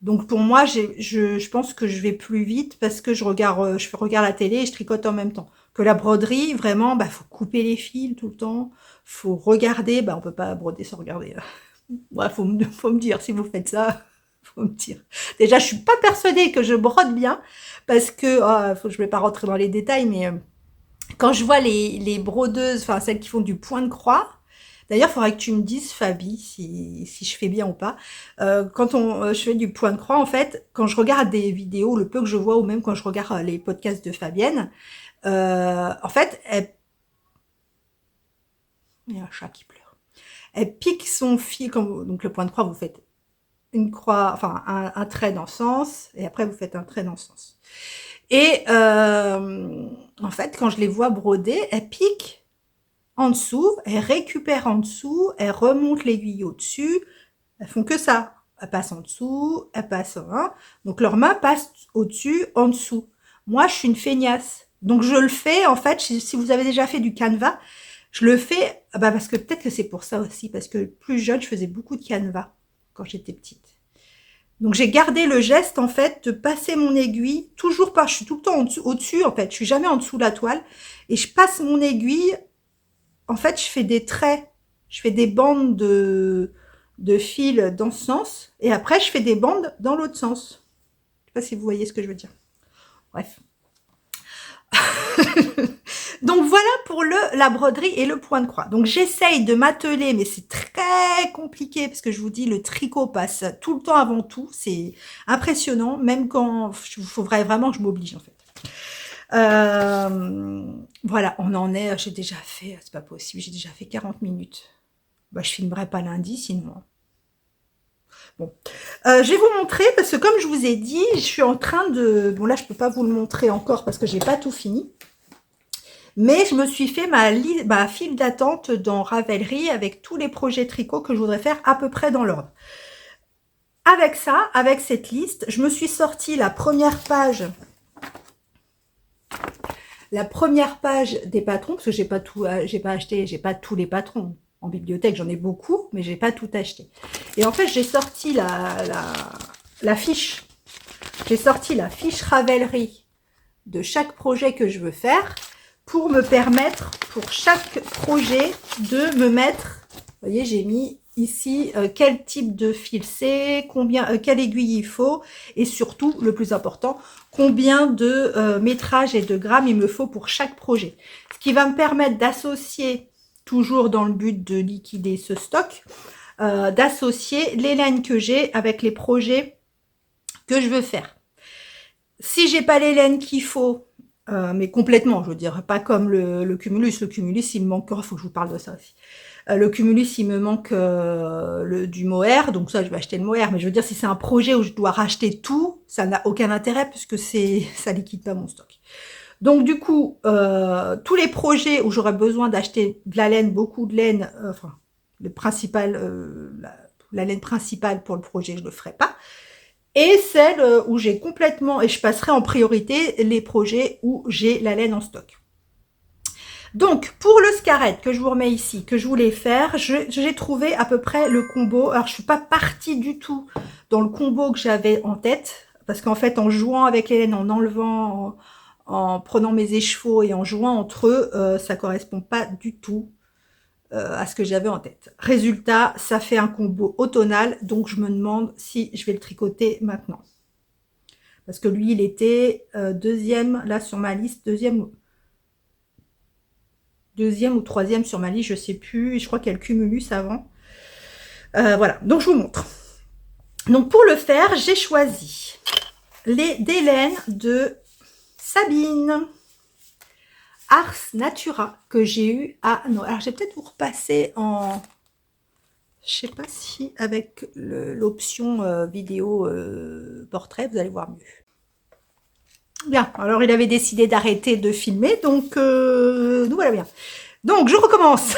Donc pour moi, je pense que je vais plus vite parce que je regarde la télé et je tricote en même temps. Que la broderie, vraiment, bah faut couper les fils tout le temps, faut regarder, bah on peut pas broder sans regarder. Ouais, faut me dire si vous faites ça, faut me dire. Déjà, je suis pas persuadée que je brode bien parce que je vais pas rentrer dans les détails, mais quand je vois les brodeuses, enfin celles qui font du point de croix. D'ailleurs, il faudrait que tu me dises, Fabi, si je fais bien ou pas. Quand je fais du point de croix, en fait, quand je regarde des vidéos, le peu que je vois, ou même quand je regarde les podcasts de Fabienne, en fait, il y a un chat qui pleure. Elle pique son fil, donc le point de croix, vous faites une croix, enfin un trait dans le sens, et après vous faites un trait dans le sens. Et en fait, quand je les vois broder, elles piquent en dessous, elles récupèrent en dessous, elles remontent l'aiguille au-dessus, elles font que ça. Elles passent en dessous, elles passent en... Donc leurs mains passent au-dessus, en dessous. Moi, je suis une feignasse. Donc je le fais, en fait, si vous avez déjà fait du canevas, je le fais, parce que peut-être que c'est pour ça aussi, parce que plus jeune, je faisais beaucoup de canevas quand j'étais petite. Donc j'ai gardé le geste, en fait, de passer mon aiguille, toujours pas, je suis tout le temps au-dessus, en fait, je suis jamais en dessous de la toile, et je passe mon aiguille, en fait, je fais des traits, je fais des bandes de fil dans ce sens, et après, je fais des bandes dans l'autre sens. Je sais pas si vous voyez ce que je veux dire. Bref. Donc voilà pour la broderie et le point de croix. Donc j'essaye de m'atteler, mais c'est très compliqué parce que je vous dis, le tricot passe tout le temps avant tout. C'est impressionnant, même quand il faudrait vraiment que je m'oblige en fait. Voilà, on en est, j'ai déjà fait, c'est pas possible, j'ai déjà fait 40 minutes. Bah, je filmerai pas lundi sinon. Bon, je vais vous montrer parce que comme je vous ai dit, je suis en train de... Bon là, je peux pas vous le montrer encore parce que j'ai pas tout fini. Mais je me suis fait ma file d'attente dans Ravelry avec tous les projets tricot que je voudrais faire à peu près dans l'ordre. Avec ça, avec cette liste, je me suis sorti la première page des patrons, parce que j'ai pas acheté, j'ai pas tous les patrons. En bibliothèque, j'en ai beaucoup, mais j'ai pas tout acheté. Et en fait, j'ai sorti la fiche. J'ai sorti la fiche Ravelry de chaque projet que je veux faire pour me permettre, pour chaque projet, de me mettre, vous voyez, j'ai mis ici quel type de fil c'est, quelle aiguille il faut, et surtout, le plus important, combien de métrage et de grammes il me faut pour chaque projet. Ce qui va me permettre d'associer, toujours dans le but de liquider ce stock, d'associer les laines que j'ai avec les projets que je veux faire. Si j'ai pas les laines qu'il faut, mais complètement, je veux dire, pas comme le cumulus. Le cumulus, il me manque, il faut que je vous parle de ça aussi. Le cumulus, il me manque du mohair, donc ça, je vais acheter le mohair. Mais je veux dire, si c'est un projet où je dois racheter tout, ça n'a aucun intérêt puisque ça liquide pas mon stock. Donc du coup, tous les projets où j'aurais besoin d'acheter de la laine, beaucoup de laine, enfin, la laine principale pour le projet, je le ferai pas. Et celle où j'ai complètement, et je passerai en priorité les projets où j'ai la laine en stock. Donc, pour le scarrette que je vous remets ici, que je voulais faire, j'ai trouvé à peu près le combo. Alors, je suis pas partie du tout dans le combo que j'avais en tête, parce qu'en fait, en jouant avec les laines, en enlevant, en prenant mes écheveaux et en jouant entre eux, ça correspond pas du tout à ce que j'avais en tête. Résultat, ça fait un combo automnal, donc je me demande si je vais le tricoter maintenant. Parce que lui, il était deuxième, là, sur ma liste, deuxième ou troisième sur ma liste, je sais plus, je crois qu'il y a le cumulus avant. Voilà, donc je vous montre. Donc pour le faire, j'ai choisi des laines de Sabine. Ars Natura, que j'ai eu à Noël. Alors, je vais peut-être vous repasser en... Je sais pas si avec l'option vidéo portrait, vous allez voir mieux. Bien, alors il avait décidé d'arrêter de filmer, donc nous voilà bien. Donc, je recommence.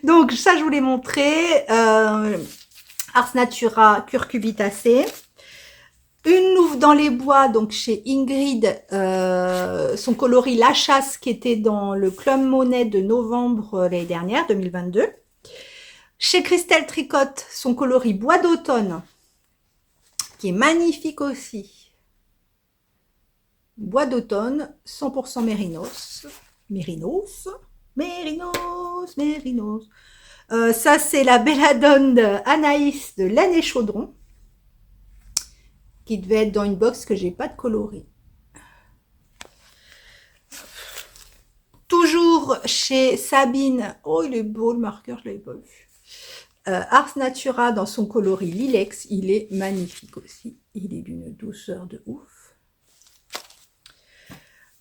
Donc, ça, je vous l'ai montré. Ars Natura Curcubitacée. Une louve dans les bois, donc chez Ingrid, son coloris La Chasse, qui était dans le Club Monet de novembre l'année dernière, 2022. Chez Christelle Tricotte, son coloris Bois d'automne, qui est magnifique aussi. Bois d'automne, 100% mérinos. Mérinos. Ça, c'est la belladone d'Anaïs de Laine et Chaudron, qui devait être dans une box que j'ai pas de coloris. Toujours chez Sabine. Oh, il est beau le marqueur, je l'avais pas vu. Ars Natura dans son coloris Lilex, il est magnifique aussi. Il est d'une douceur de ouf.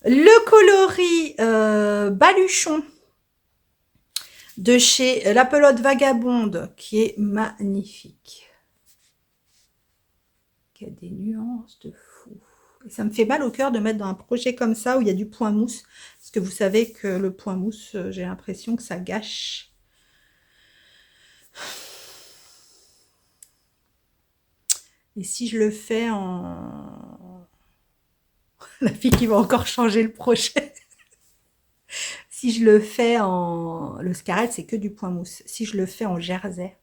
Le coloris Baluchon de chez La Pelote Vagabonde, qui est magnifique. Qui a des nuances de fou. Et ça me fait mal au cœur de mettre dans un projet comme ça où il y a du point mousse. Parce que vous savez que le point mousse, j'ai l'impression que ça gâche. Et si je le fais en... La fille qui va encore changer le projet. Si je le fais en... Le Scarlett, c'est que du point mousse. Si je le fais en jersey.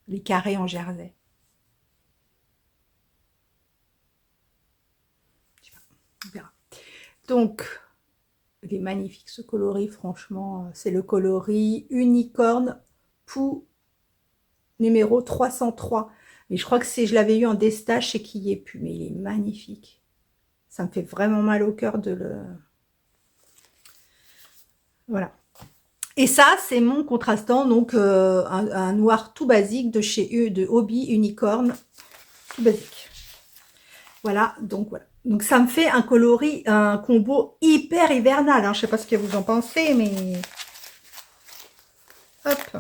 Les carrés en jersey. On verra. Donc, il est magnifique ce coloris, franchement. C'est le coloris Unicorne Pou numéro 303. Mais je crois que je l'avais eu en destache et qu'il n'y est plus. Mais il est magnifique. Ça me fait vraiment mal au cœur de le... Voilà. Et ça, c'est mon contrastant, donc un noir tout basique de chez de Hobby Unicorne, tout basique. Voilà, donc voilà. Donc ça me fait un coloris, un combo hyper hivernal. Hein. Je sais pas ce que vous en pensez, mais hop.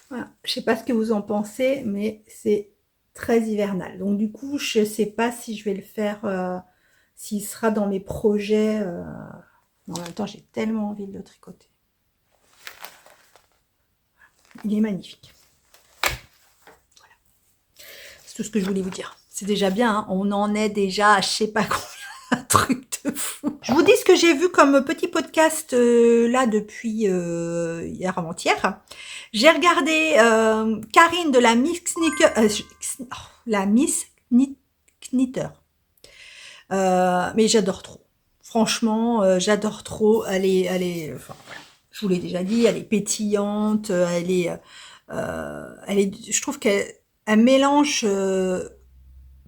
Voilà, je sais pas ce que vous en pensez, mais c'est très hivernal. Donc du coup, je sais pas si je vais le faire, s'il sera dans mes projets. En même temps, j'ai tellement envie de le tricoter. Il est magnifique. Voilà. C'est tout ce que je voulais vous dire. C'est déjà bien, hein. On en est déjà à je sais pas combien, un truc de fou. Je vous dis ce que j'ai vu comme petit podcast là depuis hier avant-hier. J'ai regardé Karine de la Miss Knitter. Mais j'adore trop. Franchement, j'adore trop. Elle est, enfin, voilà. Je vous l'ai déjà dit, elle est pétillante. Je trouve qu'elle mélange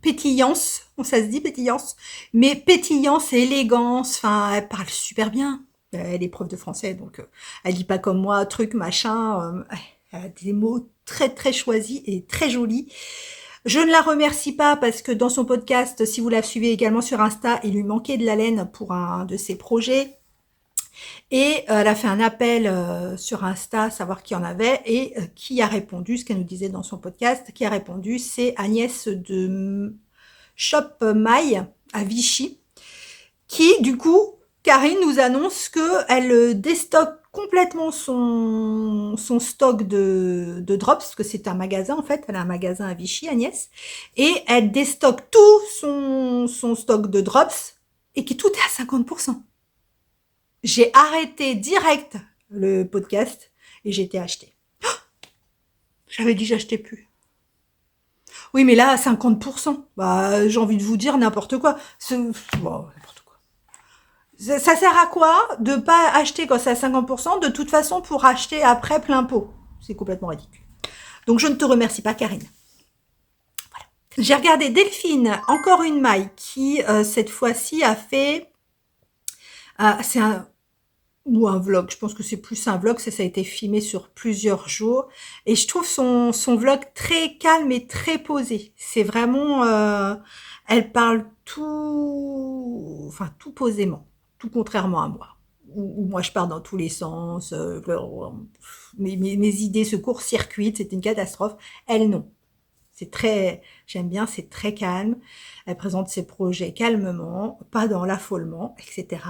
pétillance, ça se dit pétillance, mais pétillance et élégance. Enfin, elle parle super bien. Elle est prof de français, donc elle dit pas comme moi, truc, machin. Elle a des mots très très choisis et très jolis. Je ne la remercie pas parce que dans son podcast, si vous la suivez également sur Insta, il lui manquait de la laine pour un de ses projets. Et elle a fait un appel sur Insta, savoir qui en avait, et qui a répondu, ce qu'elle nous disait dans son podcast, qui a répondu, c'est Agnès de Shop Maille à Vichy, qui, du coup, Karine nous annonce qu'elle déstocke complètement son stock de drops, parce que c'est un magasin, en fait, elle a un magasin à Vichy, Agnès, et elle déstocke tout son stock de drops, et qui tout est à 50%. J'ai arrêté direct le podcast et j'ai été acheter. Oh, j'avais dit j'achetais plus. Oui, mais là, à 50%. Bah, j'ai envie de vous dire n'importe quoi. Bon, n'importe quoi. Ça sert à quoi de pas acheter quand c'est à 50%, de toute façon pour acheter après plein pot? C'est complètement ridicule. Donc, je ne te remercie pas, Karine. Voilà. J'ai regardé Delphine, encore une maille, qui, cette fois-ci, a fait... c'est ou un vlog, je pense que c'est plus un vlog, ça a été filmé sur plusieurs jours, et je trouve son vlog très calme et très posé. C'est vraiment, elle parle tout posément, tout contrairement à moi, où moi je pars dans tous les sens, mes idées se court-circuitent, c'est une catastrophe. Elle non. C'est très, j'aime bien, c'est très calme. Elle présente ses projets calmement, pas dans l'affolement, etc.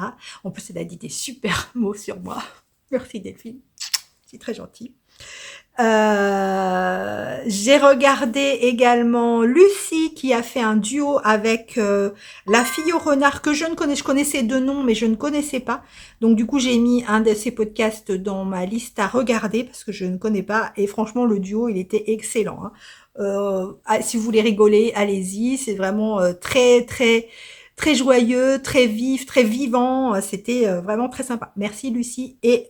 En plus, elle a dit des super mots sur moi. Merci Delphine, c'est très gentil. J'ai regardé également Lucie qui a fait un duo avec la fille au renard que je ne connais. Je connaissais deux noms, mais je ne connaissais pas. Donc du coup, j'ai mis un de ces podcasts dans ma liste à regarder parce que je ne connais pas. Et franchement, le duo, il était excellent. Hein. Si vous voulez rigoler, allez-y. C'est vraiment très joyeux, très vif, très vivant. C'était vraiment très sympa. Merci Lucie et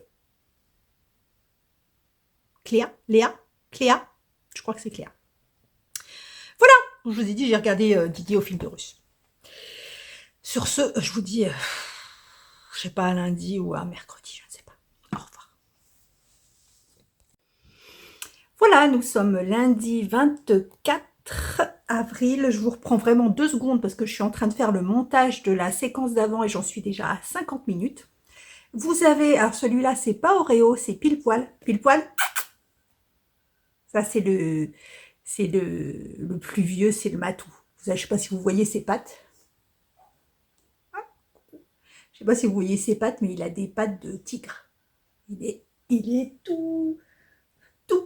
Cléa, je crois que c'est Cléa. Voilà, je vous ai dit, j'ai regardé Didier au film de russe. Sur ce, je vous dis, je sais pas, un lundi ou un mercredi, je ne sais pas. Au revoir. Voilà, nous sommes lundi 24 avril. Je vous reprends vraiment 2 secondes parce que je suis en train de faire le montage de la séquence d'avant et j'en suis déjà à 50 minutes. Vous avez, alors celui-là, c'est pas Oreo, c'est pile poil. Pile poil. Ça, c'est le plus vieux, c'est le matou. Je ne sais pas si vous voyez ses pattes. Je ne sais pas si vous voyez ses pattes, mais il a des pattes de tigre. Il est tout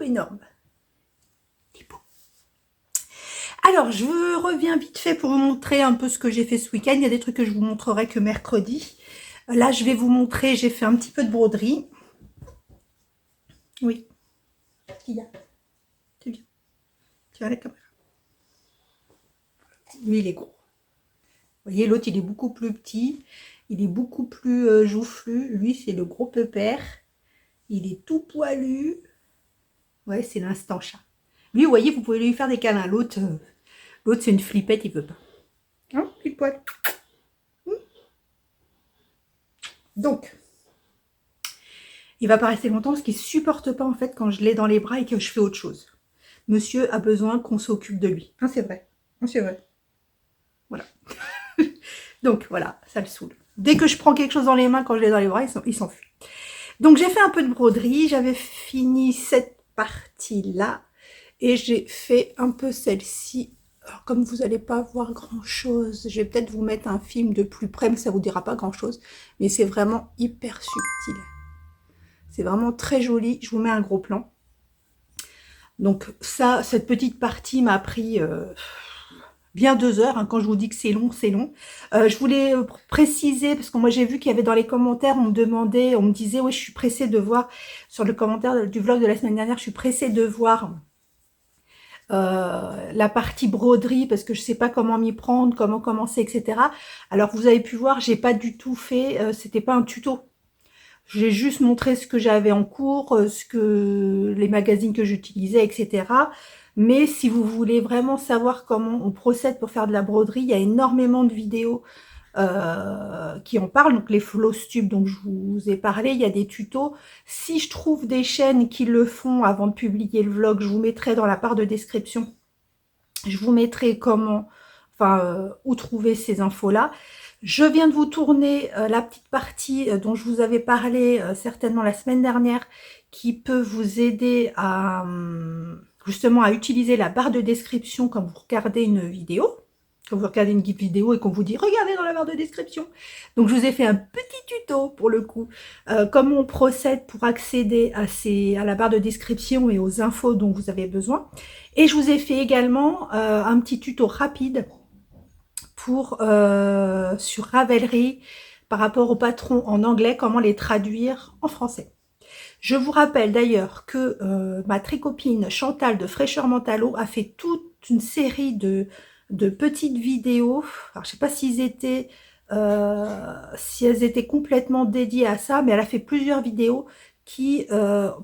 énorme. Alors, je reviens vite fait pour vous montrer un peu ce que j'ai fait ce week-end. Il y a des trucs que je vous montrerai que mercredi. Là, je vais vous montrer, j'ai fait un petit peu de broderie. Oui. Qui y a? C'est bien. Tiens, la caméra. Lui, il est gros. Vous voyez, l'autre, il est beaucoup plus petit. Il est beaucoup plus joufflu. Lui, c'est le gros pépère. Il est tout poilu. Ouais, c'est l'instant chat. Lui, vous voyez, vous pouvez lui faire des câlins. L'autre, c'est une flippette, il veut pas. Hein, pile poil. Donc, il va pas rester longtemps parce qu'il supporte pas, en fait, quand je l'ai dans les bras et que je fais autre chose. Monsieur a besoin qu'on s'occupe de lui. Hein, c'est vrai. Hein, c'est vrai. Voilà. Donc, voilà, ça le saoule. Dès que je prends quelque chose dans les mains, quand je l'ai dans les bras, il s'enfuit. Donc, j'ai fait un peu de broderie. J'avais fini cette partie-là. Et j'ai fait un peu celle-ci. Alors, comme vous n'allez pas voir grand-chose, je vais peut-être vous mettre un film de plus près, mais ça vous dira pas grand-chose. Mais c'est vraiment hyper subtil. C'est vraiment très joli. Je vous mets un gros plan. Donc ça, cette petite partie m'a pris bien 2 heures. Hein. Quand je vous dis que c'est long, c'est long. Je voulais préciser, parce que moi j'ai vu qu'il y avait dans les commentaires, on me disait, oui, je suis pressée de voir, sur le commentaire du vlog de la semaine dernière, je suis pressée de voir la partie broderie, parce que je sais pas comment m'y prendre, comment commencer, etc. Alors vous avez pu voir, j'ai pas du tout fait, c'était pas un tuto. J'ai juste montré ce que j'avais en cours, les magazines que j'utilisais, etc. Mais si vous voulez vraiment savoir comment on procède pour faire de la broderie, il y a énormément de vidéos qui en parlent. Donc les Flowstube dont je vous ai parlé, il y a des tutos. Si je trouve des chaînes qui le font avant de publier le vlog, je vous mettrai dans la barre de description. Je vous mettrai où trouver ces infos-là. Je viens de vous tourner la petite partie dont je vous avais parlé certainement la semaine dernière, qui peut vous aider à justement à utiliser la barre de description quand vous regardez une vidéo. Quand vous regardez une vidéo et qu'on vous dit regardez dans la barre de description. Donc je vous ai fait un petit tuto pour le coup, comment on procède pour accéder à la barre de description et aux infos dont vous avez besoin. Et je vous ai fait également un petit tuto rapide sur Ravelry par rapport aux patrons en anglais, comment les traduire en français. Je vous rappelle d'ailleurs que ma tricopine Chantal de Fraîcheur Mentalo a fait toute une série de petites vidéos. Alors je sais pas si elles étaient complètement dédiées à ça, mais elle a fait plusieurs vidéos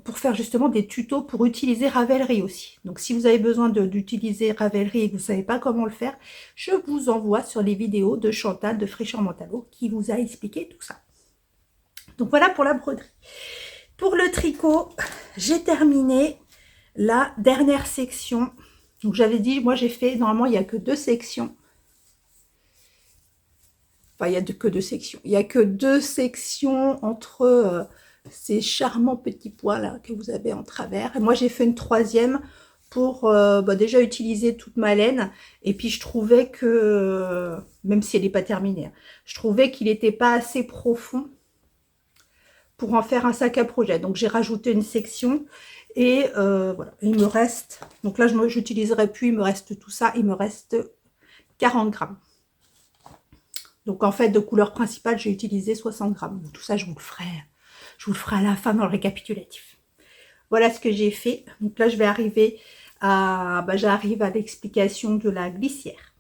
pour faire justement des tutos pour utiliser Ravelry aussi. Donc si vous avez besoin d'utiliser Ravelry et que vous ne savez pas comment le faire, je vous envoie sur les vidéos de Chantal de Fraîcheur Mentalo qui vous a expliqué tout ça. Donc voilà pour la broderie. Pour le tricot, j'ai terminé la dernière section. Donc j'avais dit, moi j'ai fait, normalement il n'y a que 2 sections. Enfin, il n'y a que 2 sections. Il n'y a que 2 sections entre ces charmants petits pois là que vous avez en travers. Et moi j'ai fait une 3e pour déjà utiliser toute ma laine. Et puis je trouvais que, même si elle n'est pas terminée, hein, je trouvais qu'il n'était pas assez profond pour en faire un sac à projet. Donc j'ai rajouté une section et voilà, il me reste, donc là j'utiliserai plus, il me reste tout ça, il me reste 40 grammes. Donc en fait de couleur principale j'ai utilisé 60 grammes. Tout ça je vous le ferai à la fin dans le récapitulatif. Voilà ce que j'ai fait. Donc là je vais arriver à, j'arrive à l'explication de la glissière.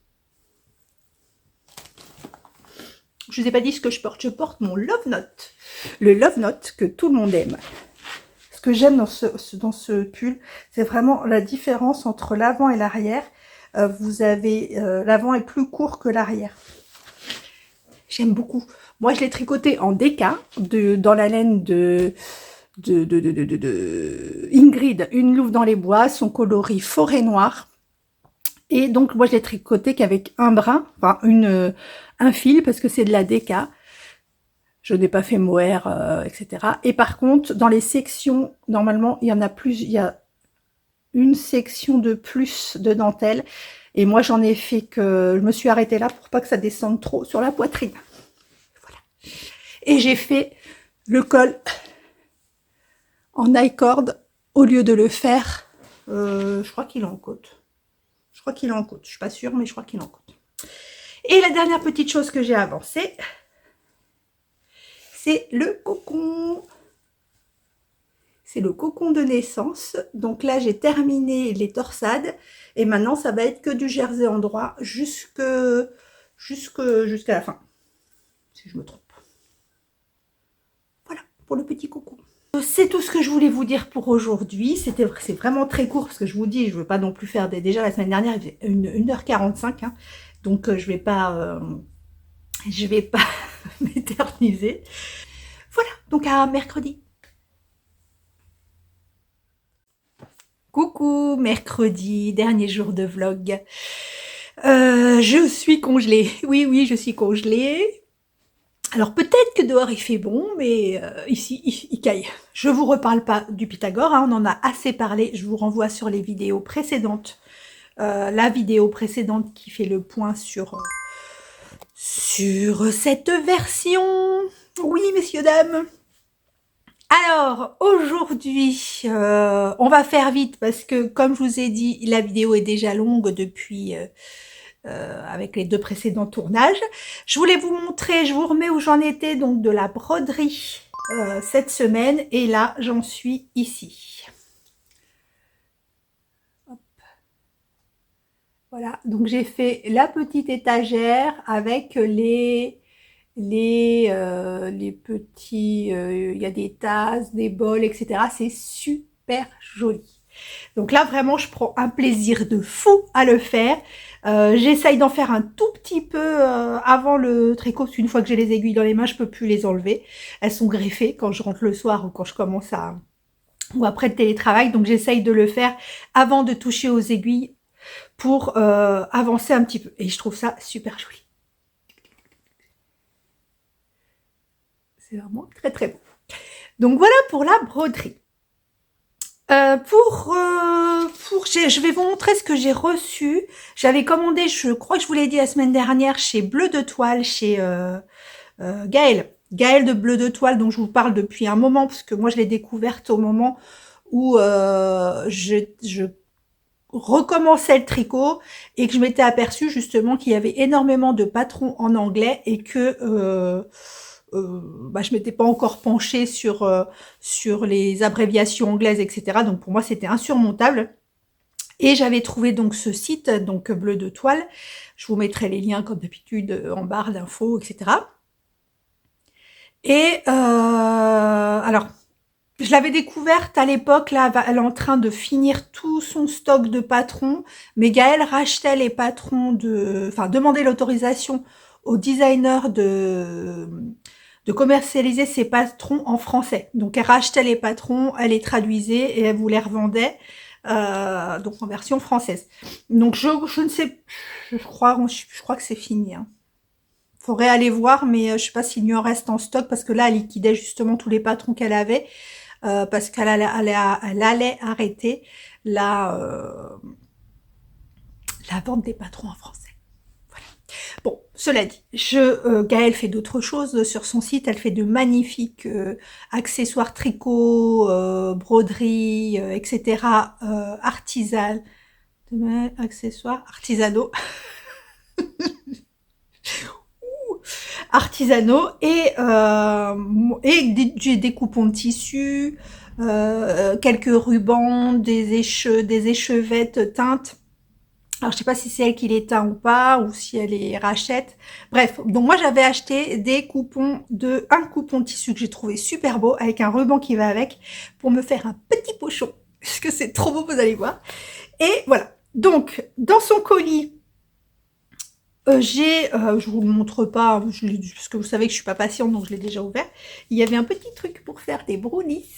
Je ne vous ai pas dit ce que je porte. Je porte mon Love Note. Le Love Note que tout le monde aime. Ce que j'aime dans ce pull, c'est vraiment la différence entre l'avant et l'arrière. Vous avez l'avant est plus court que l'arrière. J'aime beaucoup. Moi, je l'ai tricoté en DK, dans la laine de Ingrid, Une louve dans les bois, son coloris forêt noire. Et donc, moi, je l'ai tricoté qu'avec un brin, enfin, un fil, parce que c'est de la DK. Je n'ai pas fait mohair, etc. Et par contre, dans les sections, normalement, il y en a plus, il y a une section de plus de dentelle. Et moi, j'en ai fait que, je me suis arrêtée là pour pas que ça descende trop sur la poitrine. Voilà. Et j'ai fait le col en I-cord au lieu de le faire, je crois qu'il est en côte. Je crois qu'il est en côte. Je suis pas sûre, mais je crois qu'il est en côte. Et la dernière petite chose que j'ai avancée, c'est le cocon. C'est le cocon de naissance. Donc là, j'ai terminé les torsades. Et maintenant, ça va être que du jersey endroit jusqu'à la fin. Si je me trompe. Voilà, pour le petit cocon. C'est tout ce que je voulais vous dire pour aujourd'hui. C'est vraiment très court parce que je vous dis, je ne veux pas non plus faire déjà la semaine dernière, il faisait 1h45. Hein, donc je vais pas m'éterniser. Voilà, donc à mercredi. Coucou, mercredi, dernier jour de vlog. Je suis congelée. Oui, je suis congelée. Alors peut-être que dehors il fait bon, mais ici il caille. Je vous reparle pas du Pythagore, hein, on en a assez parlé. Je vous renvoie sur les vidéos précédentes. La vidéo précédente qui fait le point sur cette version. Oui, messieurs, dames. Alors, aujourd'hui, on va faire vite parce que, comme je vous ai dit, la vidéo est déjà longue depuis... avec les deux précédents tournages. Je voulais vous montrer, je vous remets où j'en étais, donc de la broderie cette semaine. Et là, j'en suis ici. Hop. Voilà, donc j'ai fait la petite étagère avec les petits, il y a des tasses, des bols, etc. C'est super joli. Donc là, vraiment, je prends un plaisir de fou à le faire. J'essaye d'en faire un tout petit peu avant le tricot, parce qu'une fois que j'ai les aiguilles dans les mains, je peux plus les enlever. Elles sont greffées quand je rentre le soir ou quand je commence ou après le télétravail. Donc j'essaye de le faire avant de toucher aux aiguilles pour avancer un petit peu. Et je trouve ça super joli. C'est vraiment très très beau. Donc voilà pour la broderie. Je vais vous montrer ce que j'ai reçu. J'avais commandé, je crois que je vous l'ai dit la semaine dernière, chez Bleu de Toile, chez Gaëlle. Gaëlle de Bleu de Toile, dont je vous parle depuis un moment, parce que moi je l'ai découverte au moment où je recommençais le tricot et que je m'étais aperçue justement qu'il y avait énormément de patrons en anglais et que... je m'étais pas encore penchée sur les abréviations anglaises, etc. Donc pour moi c'était insurmontable. Et j'avais trouvé donc ce site, donc Bleu de Toile. Je vous mettrai les liens comme d'habitude en barre d'infos, etc. Et alors, je l'avais découverte à l'époque, là, elle est en train de finir tout son stock de patrons. Mais Gaëlle rachetait les patrons demandait l'autorisation aux designers de commercialiser ses patrons en français. Donc elle rachetait les patrons, elle les traduisait et elle vous les revendait donc en version française. Donc je ne sais, je crois que c'est fini. Hein. Faudrait aller voir, mais je sais pas s'il y en reste en stock parce que là elle liquidait justement tous les patrons qu'elle avait parce qu'elle allait arrêter la vente des patrons en français. Bon, cela dit, Gaëlle fait d'autres choses sur son site. Elle fait de magnifiques accessoires tricot, broderie, etc. Accessoires artisanaux. Artisanaux et des coupons de tissu, quelques rubans, des échevettes teintes. Alors, je sais pas si c'est elle qui les teint ou pas, ou si elle les rachète. Bref, donc moi, j'avais acheté un coupon de tissu que j'ai trouvé super beau, avec un ruban qui va avec, pour me faire un petit pochon. Parce que c'est trop beau, vous allez voir. Et voilà. Donc, dans son colis, je vous le montre pas, parce que vous savez que je suis pas patiente, donc je l'ai déjà ouvert. Il y avait un petit truc pour faire des brownies.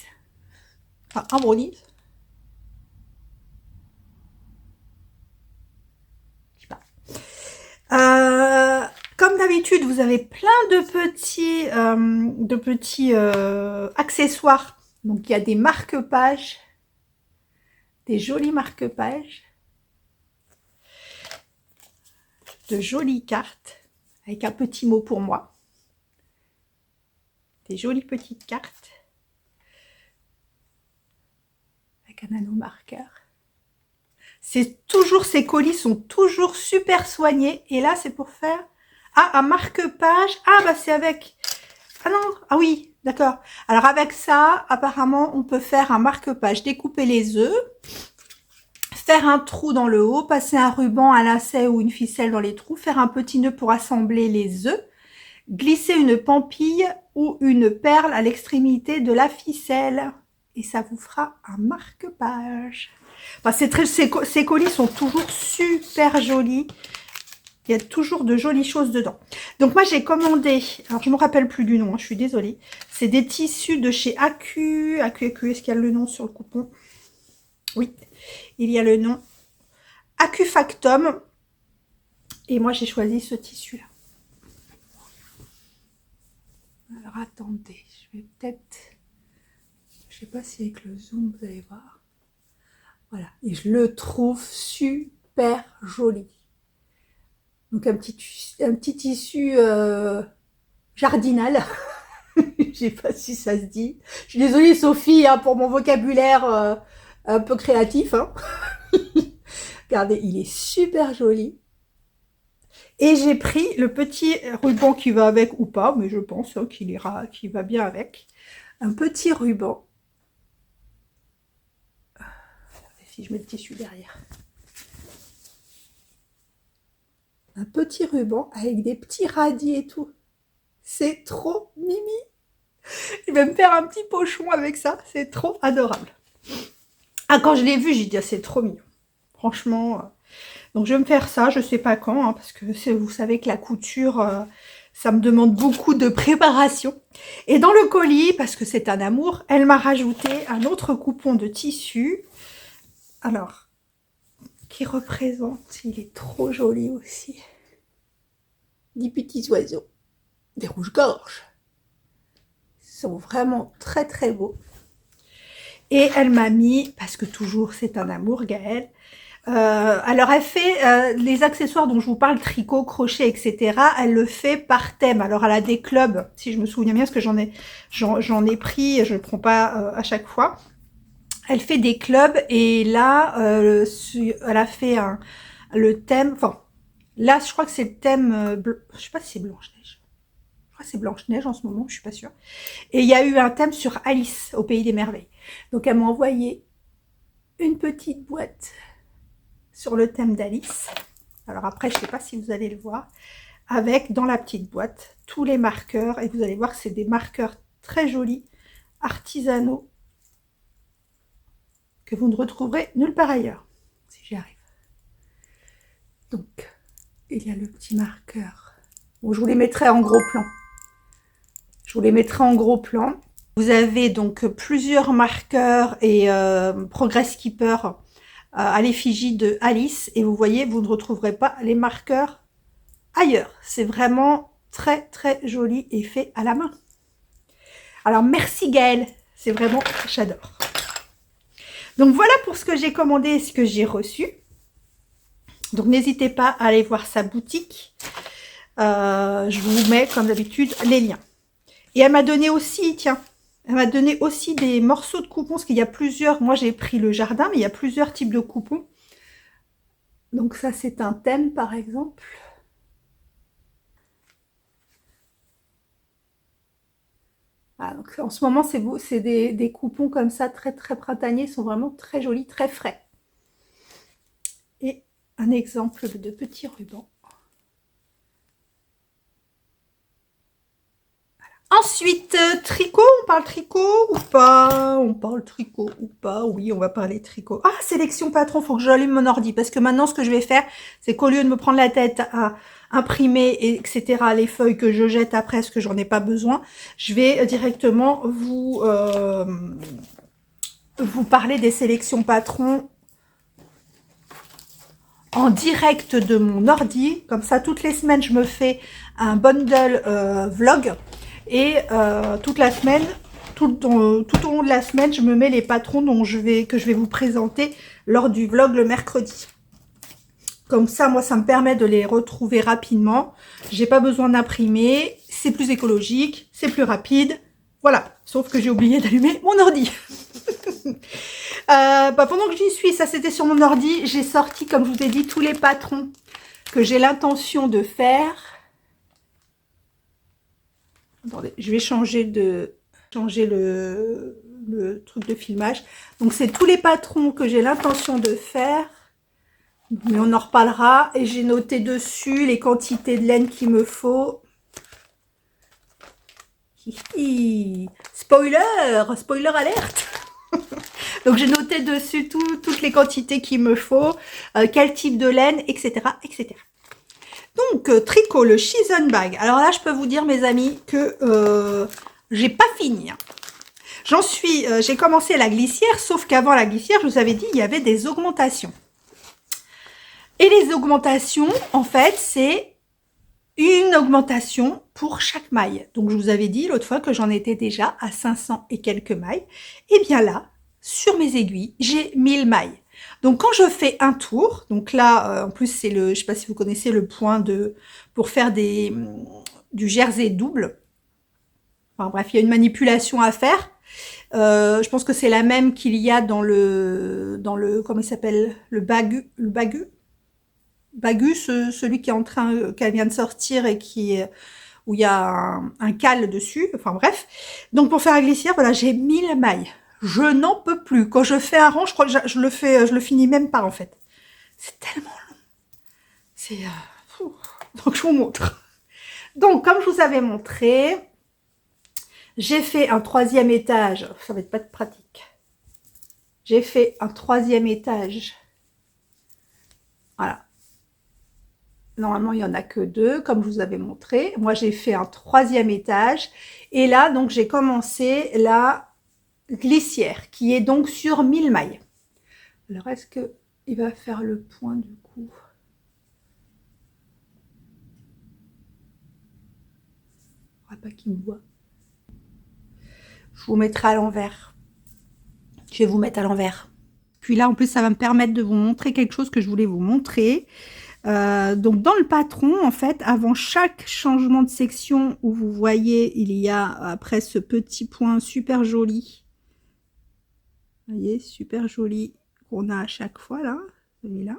Enfin, un brownies. Comme d'habitude, vous avez plein de petits accessoires. Donc, il y a des marque-pages, des jolis marque-pages, de jolies cartes avec un petit mot pour moi, des jolies petites cartes avec un anneau marqueur. C'est toujours, ces colis sont toujours super soignés. Et là, c'est pour faire un marque-page. Ah, bah c'est avec... Ah non, ah oui, d'accord. Alors avec ça, apparemment, on peut faire un marque-page, découper les œufs, faire un trou dans le haut, passer un ruban, un lacet ou une ficelle dans les trous, faire un petit nœud pour assembler les œufs, glisser une pampille ou une perle à l'extrémité de la ficelle. Et ça vous fera un marque-page. Enfin, ces colis sont toujours super jolis. Il y a toujours de jolies choses dedans. Donc moi j'ai commandé, alors je ne me rappelle plus du nom, hein, je suis désolée. C'est des tissus de chez Acu. Acu, est-ce qu'il y a le nom sur le coupon? Oui, il y a le nom. Acufactum. Et moi j'ai choisi ce tissu là. Alors attendez, je vais peut-être... Je sais pas si avec le zoom vous allez voir. Voilà, et je le trouve super joli. Donc un petit tissu jardinal. Je sais pas si ça se dit. Je suis désolée Sophie hein, pour mon vocabulaire un peu créatif. Hein. Regardez, il est super joli. Et j'ai pris le petit ruban qui va avec ou pas, mais je pense hein, qu'il va bien avec. Un petit ruban. Si je mets le tissu derrière. Un petit ruban avec des petits radis et tout. C'est trop mimi. Je vais me faire un petit pochon avec ça. C'est trop adorable. Ah, quand je l'ai vu, j'ai dit, ah, c'est trop mignon. Franchement. Donc, je vais me faire ça. Je sais pas quand, hein, parce que vous savez que la couture, ça me demande beaucoup de préparation. Et dans le colis, parce que c'est un amour, elle m'a rajouté un autre coupon de tissu. Alors, qui représente, il est trop joli aussi. Des petits oiseaux, des rouges-gorges. Ils sont vraiment très très beaux. Et elle m'a mis, parce que toujours c'est un amour Gaëlle, alors elle fait les accessoires dont je vous parle, tricot, crochet, etc. Elle le fait par thème. Alors elle a des clubs, si je me souviens bien, parce que j'en ai pris, je ne prends pas à chaque fois. Elle fait des clubs et là, elle a fait le thème, enfin, là je crois que c'est le thème, je sais pas si c'est Blanche-Neige. Je crois que c'est Blanche-Neige en ce moment, je suis pas sûre. Et il y a eu un thème sur Alice au Pays des Merveilles. Donc elle m'a envoyé une petite boîte sur le thème d'Alice. Alors après, je sais pas si vous allez le voir. Avec, dans la petite boîte, tous les marqueurs. Et vous allez voir que c'est des marqueurs très jolis, artisanaux, que vous ne retrouverez nulle part ailleurs, si j'y arrive. Donc, il y a le petit marqueur. Bon, je vous les mettrai en gros plan. Je vous les mettrai en gros plan. Vous avez donc plusieurs marqueurs et Progress Keeper à l'effigie de Alice. Et vous voyez, vous ne retrouverez pas les marqueurs ailleurs. C'est vraiment très très joli et fait à la main. Alors, merci Gaëlle. C'est vraiment, j'adore. Donc voilà pour ce que j'ai commandé et ce que j'ai reçu. Donc n'hésitez pas à aller voir sa boutique. Je vous mets, comme d'habitude, les liens. Et elle m'a donné aussi, tiens, elle m'a donné aussi des morceaux de coupons, parce qu'il y a plusieurs, moi j'ai pris le jardin, mais il y a plusieurs types de coupons. Donc ça, c'est un thème, par exemple. Ah, donc en ce moment, c'est beau, c'est des coupons comme ça, très très printaniers, ils sont vraiment très jolis, très frais. Et un exemple de petit ruban. Ensuite, tricot, on parle tricot ou pas? On parle tricot ou pas? Oui, on va parler tricot. Ah, sélection patron, faut que j'allume mon ordi, parce que maintenant, ce que je vais faire, c'est qu'au lieu de me prendre la tête à imprimer, etc., les feuilles que je jette après, parce que j'en ai pas besoin, je vais directement vous parler des sélections patrons en direct de mon ordi. Comme ça, toutes les semaines, je me fais un bundle vlog. Et toute la semaine, tout au long de la semaine, je me mets les patrons que je vais vous présenter lors du vlog le mercredi. Comme ça, moi, ça me permet de les retrouver rapidement. J'ai pas besoin d'imprimer. C'est plus écologique, c'est plus rapide. Voilà. Sauf que j'ai oublié d'allumer mon ordi. Pendant que j'y suis, ça c'était sur mon ordi, j'ai sorti, comme je vous ai dit, tous les patrons que j'ai l'intention de faire. Attendez, je vais changer le truc de filmage. Donc c'est tous les patrons que j'ai l'intention de faire, mais on en reparlera. Et j'ai noté dessus les quantités de laine qu'il me faut. Spoiler alerte. Donc j'ai noté dessus toutes les quantités qu'il me faut, quel type de laine, etc., etc. Donc tricot, le Season Bag. Alors là, je peux vous dire, mes amis, que j'ai pas fini. J'ai commencé la glissière, sauf qu'avant la glissière, je vous avais dit, il y avait des augmentations. Et les augmentations, en fait, c'est une augmentation pour chaque maille. Donc, je vous avais dit l'autre fois que j'en étais déjà à 500 et quelques mailles. Et bien là, sur mes aiguilles, j'ai 1000 mailles. Donc, quand je fais un tour, donc là, en plus, c'est je sais pas si vous connaissez le point pour faire du jersey double. Enfin bref, il y a une manipulation à faire. Je pense que c'est la même qu'il y a dans le comment il s'appelle, le bagu, celui qui vient de sortir et où il y a un cal dessus. Enfin bref. Donc pour faire la glissière, voilà, j'ai 1000 mailles. Je n'en peux plus. Quand je fais un rang, je crois que je le finis même pas en fait. C'est tellement long. C'est donc je vous montre. Donc comme je vous avais montré, j'ai fait un 3e étage. Ça va être pas de pratique. J'ai fait un 3e étage. Voilà. Normalement, il n'y en a que 2, comme je vous avais montré. Moi, j'ai fait un 3e étage. Et là, donc, j'ai commencé la glissière, qui est donc sur 1000 mailles. Alors, est-ce qu'il va faire le point du coup? On va pas qu'il me voit. Je vous mettrai à l'envers. Je vais vous mettre à l'envers. Puis là, en plus, ça va me permettre de vous montrer quelque chose que je voulais vous montrer. Donc, dans le patron, en fait, avant chaque changement de section où vous voyez, il y a après ce petit point super joli. Vous voyez, super joli qu'on a à chaque fois, là. Celui-là.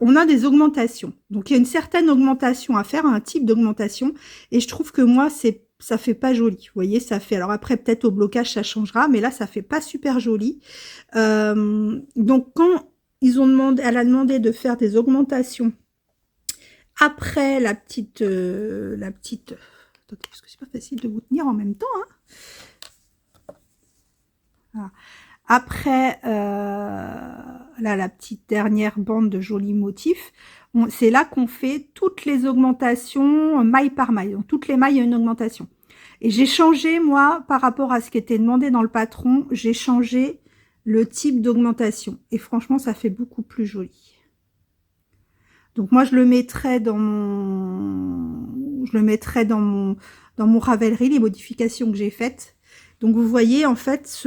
On a des augmentations. Donc, il y a une certaine augmentation à faire, un type d'augmentation. Et je trouve que moi, ça fait pas joli. Vous voyez, ça fait... Alors après, peut-être au blocage, ça changera. Mais là, ça fait pas super joli. Donc, quand elle a demandé de faire des augmentations après la petite... Attendez, parce que c'est pas facile de vous tenir en même temps. Hein. Voilà. Après, là, la petite dernière bande de jolis motifs, c'est là qu'on fait toutes les augmentations maille par maille. Donc, toutes les mailles, il y a une augmentation. Et j'ai changé, moi, par rapport à ce qui était demandé dans le patron, j'ai changé le type d'augmentation. Et franchement, ça fait beaucoup plus joli. Donc, moi, je le mettrais dans mon Ravelry, les modifications que j'ai faites. Donc, vous voyez, en fait,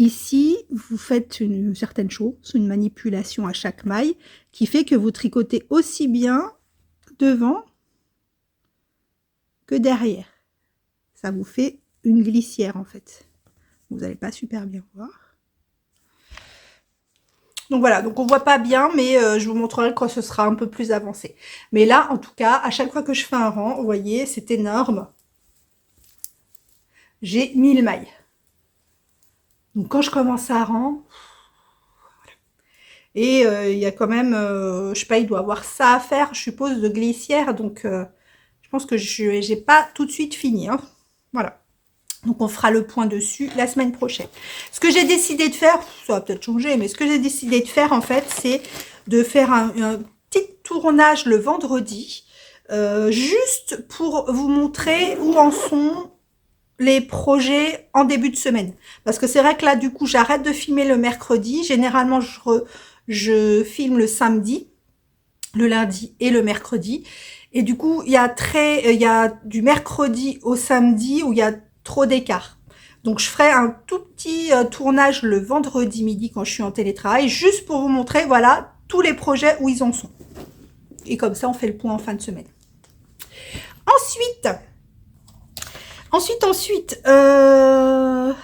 ici, vous faites une certaine chose, une manipulation à chaque maille, qui fait que vous tricotez aussi bien devant que derrière. Ça vous fait une glissière en fait. Vous n'allez pas super bien voir. Donc voilà, donc on voit pas bien, mais je vous montrerai quand ce sera un peu plus avancé. Mais là, en tout cas, à chaque fois que je fais un rang, vous voyez, c'est énorme. J'ai 1000 mailles. Donc quand je commence à rang, voilà. Et il y a quand même, je sais pas, il doit avoir ça à faire, je suppose, de glissière. Donc je pense que je n'ai pas tout de suite fini. Hein. Voilà. Donc on fera le point dessus la semaine prochaine. Ce que j'ai décidé de faire, ça va peut-être changer, mais ce que j'ai décidé de faire en fait, c'est de faire un petit tournage le vendredi, juste pour vous montrer où en sont les projets en début de semaine. Parce que c'est vrai que là, du coup, j'arrête de filmer le mercredi. Généralement, je filme le samedi, le lundi et le mercredi. Et du coup, il y a du mercredi au samedi où il y a trop d'écart. Donc, je ferai un tout petit tournage le vendredi midi quand je suis en télétravail, juste pour vous montrer, voilà, tous les projets où ils en sont. Et comme ça, on fait le point en fin de semaine. Ensuite, ah,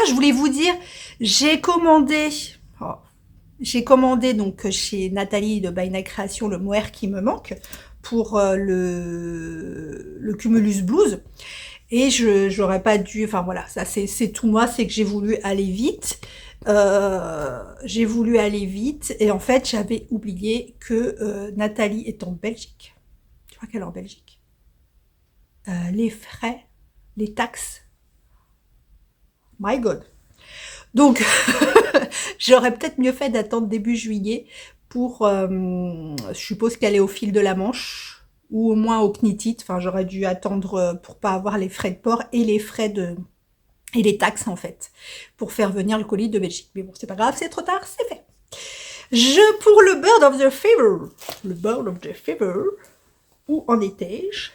je voulais vous dire, j'ai commandé donc chez Nathalie de By Night Création le mohair qui me manque pour le Cumulus Blues. Et j'aurais pas dû, enfin voilà, ça c'est tout moi, c'est que j'ai voulu aller vite. Et en fait j'avais oublié que Nathalie est en Belgique. Tu crois qu'elle est en Belgique? Les frais, les taxes. My God. Donc, j'aurais peut-être mieux fait d'attendre début juillet pour, je suppose qu'elle est au fil de la Manche, ou au moins au Knitit. Enfin, j'aurais dû attendre pour pas avoir les frais de port et les frais et les taxes, en fait, pour faire venir le colis de Belgique. Mais bon, c'est pas grave, c'est trop tard, c'est fait. Pour le Bird of the Feather, où en étais-je?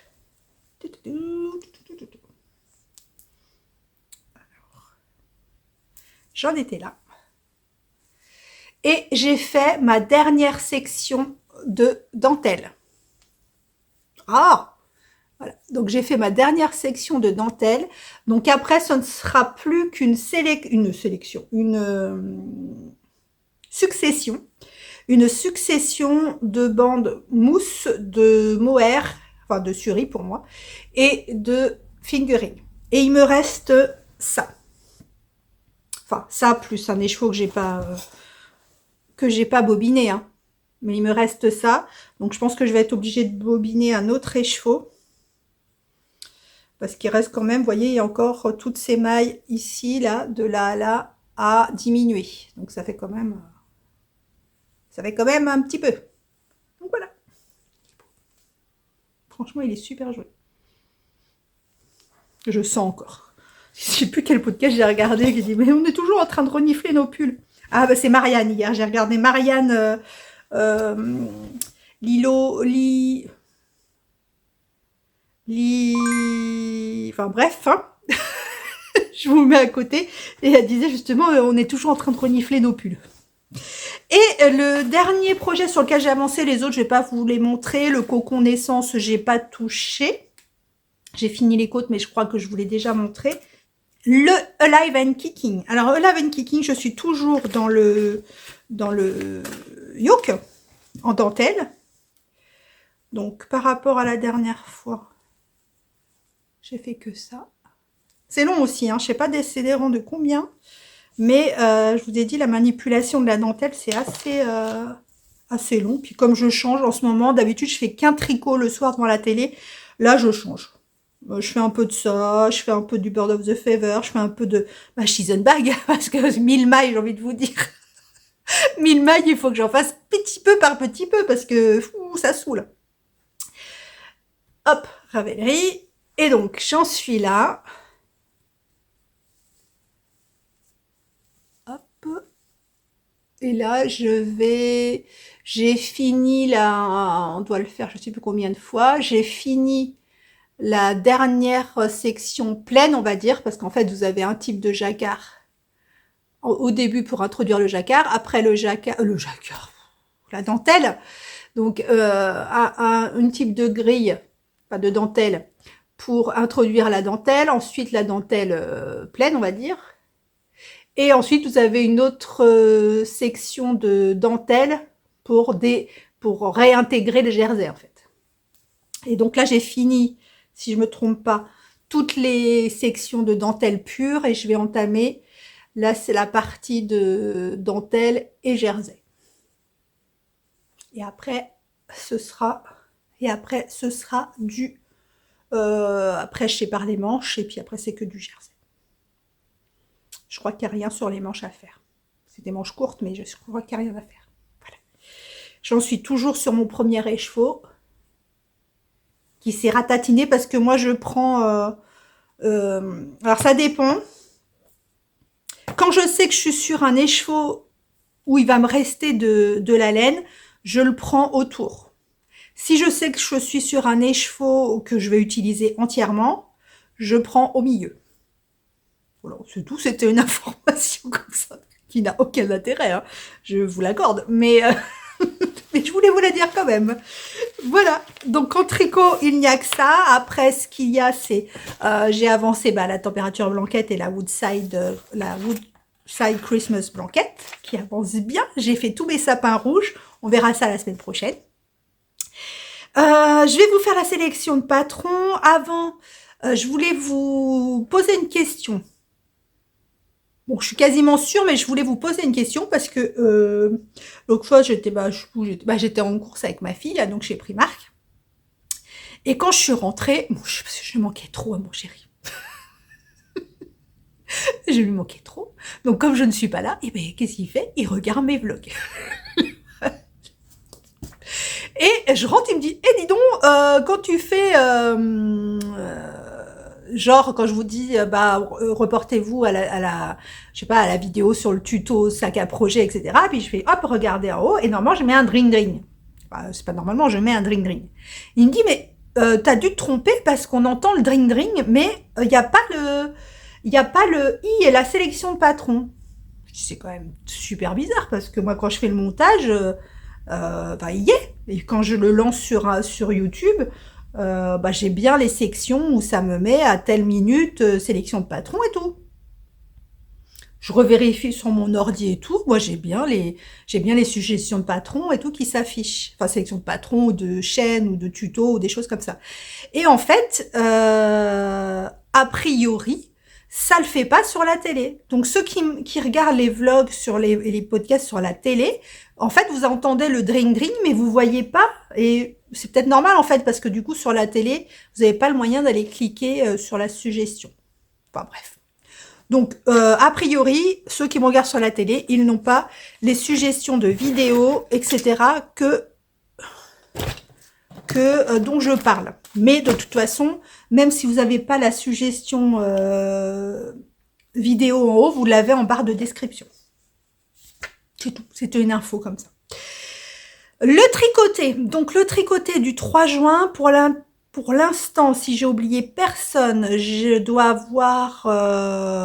J'en étais là. Et j'ai fait ma dernière section de dentelle. Ah, voilà. Donc j'ai fait ma dernière section de dentelle. Donc après, ce ne sera plus qu'une succession. Une succession de bandes mousse, de mohair, enfin de suri pour moi, et de fingering. Et il me reste ça. Enfin, ça plus un écheveau que j'ai pas bobiné, hein. Mais il me reste ça. Donc, je pense que je vais être obligée de bobiner un autre écheveau. Parce qu'il reste quand même, vous voyez, il y a encore toutes ces mailles ici, là, de là à là, à diminuer. Donc, ça fait quand même un petit peu. Donc, voilà. Franchement, il est super joli. Je sens encore. Je ne sais plus quel podcast j'ai regardé qui dit, mais on est toujours en train de renifler nos pulls. Ah, bah, c'est Marianne hier. J'ai regardé Marianne... enfin bref, hein. Je vous mets à côté, et elle disait justement, on est toujours en train de renifler nos pulls. Et le dernier projet sur lequel j'ai avancé, les autres, je vais pas vous les montrer. Le cocon naissance, j'ai pas touché. J'ai fini les côtes, mais je crois que je vous l'ai déjà montré. Le Alive and Kicking. Alors, Alive and Kicking, je suis toujours dans le yoke en dentelle. Donc, par rapport à la dernière fois, j'ai fait que ça. C'est long aussi, hein. Je sais pas c'est des rangs de combien. Mais je vous ai dit, la manipulation de la dentelle, c'est assez long. Puis comme je change en ce moment, d'habitude, je fais qu'un tricot le soir devant la télé. Là, je change. Je fais un peu de ça, je fais un peu du Bird of the Feather, je fais un peu de Season Bag, parce que 1000 mailles, j'ai envie de vous dire. 1000 mailles, il faut que j'en fasse petit peu par petit peu, parce que ça saoule. Hop, Ravelry. Et donc, j'en suis là. Hop. Et là, j'ai fini on doit le faire, je ne sais plus combien de fois. J'ai fini la dernière section pleine, on va dire, parce qu'en fait, vous avez un type de jacquard au début pour introduire le jacquard, après le jacquard, la dentelle. Donc, une type de grille, pas de dentelle, pour introduire la dentelle. Ensuite, la dentelle pleine, on va dire. Et ensuite, vous avez une autre section de dentelle pour réintégrer le jersey, en fait. Et donc là, j'ai fini, si je me trompe pas, toutes les sections de dentelle pure et je vais entamer. Là, c'est la partie de dentelle et jersey. Et après, ce sera du... après, je sépare les manches et puis après, c'est que du jersey. Je crois qu'il n'y a rien sur les manches à faire. C'est des manches courtes, mais je crois qu'il n'y a rien à faire. Voilà. J'en suis toujours sur mon premier écheveau qui s'est ratatiné parce que moi, je prends... alors, ça dépend. Quand je sais que je suis sur un écheveau où il va me rester de la laine, je le prends autour. Si je sais que je suis sur un écheveau que je vais utiliser entièrement, je prends au milieu. Voilà, c'est tout, c'était une information comme ça, qui n'a aucun intérêt, hein, je vous l'accorde, mais, mais je voulais vous la dire quand même. Voilà, donc en tricot, il n'y a que ça. Après, ce qu'il y a, c'est, j'ai avancé la température blanquette et la Woodside Christmas blanquette, qui avance bien. J'ai fait tous mes sapins rouges, on verra ça la semaine prochaine. Je vais vous faire la sélection de patrons. Avant, je voulais vous poser une question. Bon, je suis quasiment sûre, mais je voulais vous poser une question parce que l'autre fois, j'étais en course avec ma fille, là, donc chez Primark. Et quand je suis rentrée, bon, je manquais trop à mon chéri. Je lui manquais trop. Donc, comme je ne suis pas là, et ben, qu'est-ce qu'il fait? Il regarde mes vlogs. Et je rentre, il me dit, dis donc, quand tu fais... genre quand je vous dis reportez-vous à la je sais pas à la vidéo sur le tuto sac à projet, etc. Puis je fais hop, regardez en haut et normalement je mets un dring. C'est pas normalement, je mets un dring. Il me dit mais t'as dû te tromper parce qu'on entend le dring mais il y a pas le i et la sélection de patron. C'est quand même super bizarre parce que moi quand je fais le montage il y est, et quand je le lance sur YouTube, j'ai bien les sections où ça me met à telle minute sélection de patron et tout. Je revérifie sur mon ordi et tout. Moi, j'ai bien les suggestions de patron et tout qui s'affichent. Enfin, sélection de patron ou de chaîne ou de tuto ou des choses comme ça. Et en fait, a priori, ça le fait pas sur la télé. Donc, ceux qui regardent les vlogs sur les podcasts sur la télé, en fait, vous entendez le dring, mais vous voyez pas. Et c'est peut-être normal, en fait, parce que du coup, sur la télé, vous n'avez pas le moyen d'aller cliquer sur la suggestion. Enfin, bref. Donc, a priori, ceux qui me regardent sur la télé, ils n'ont pas les suggestions de vidéos, etc. dont je parle. Mais de toute façon, même si vous n'avez pas la suggestion vidéo en haut, vous l'avez en barre de description. C'est tout. C'était une info comme ça. Le tricoté. Donc, le tricoté du 3 juin, pour l'instant, si j'ai oublié personne, je dois avoir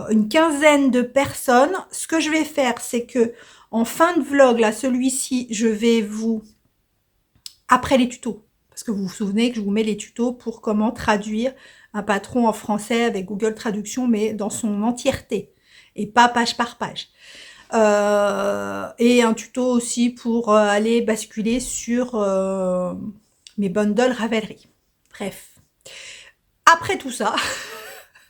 une quinzaine de personnes. Ce que je vais faire, c'est que en fin de vlog, là, celui-ci, je vais vous... Après les tutos, parce que vous vous souvenez que je vous mets les tutos pour comment traduire un patron en français avec Google Traduction, mais dans son entièreté, et pas page par page. Et un tuto aussi pour aller basculer sur mes bundles Ravelry. Bref. Après tout ça,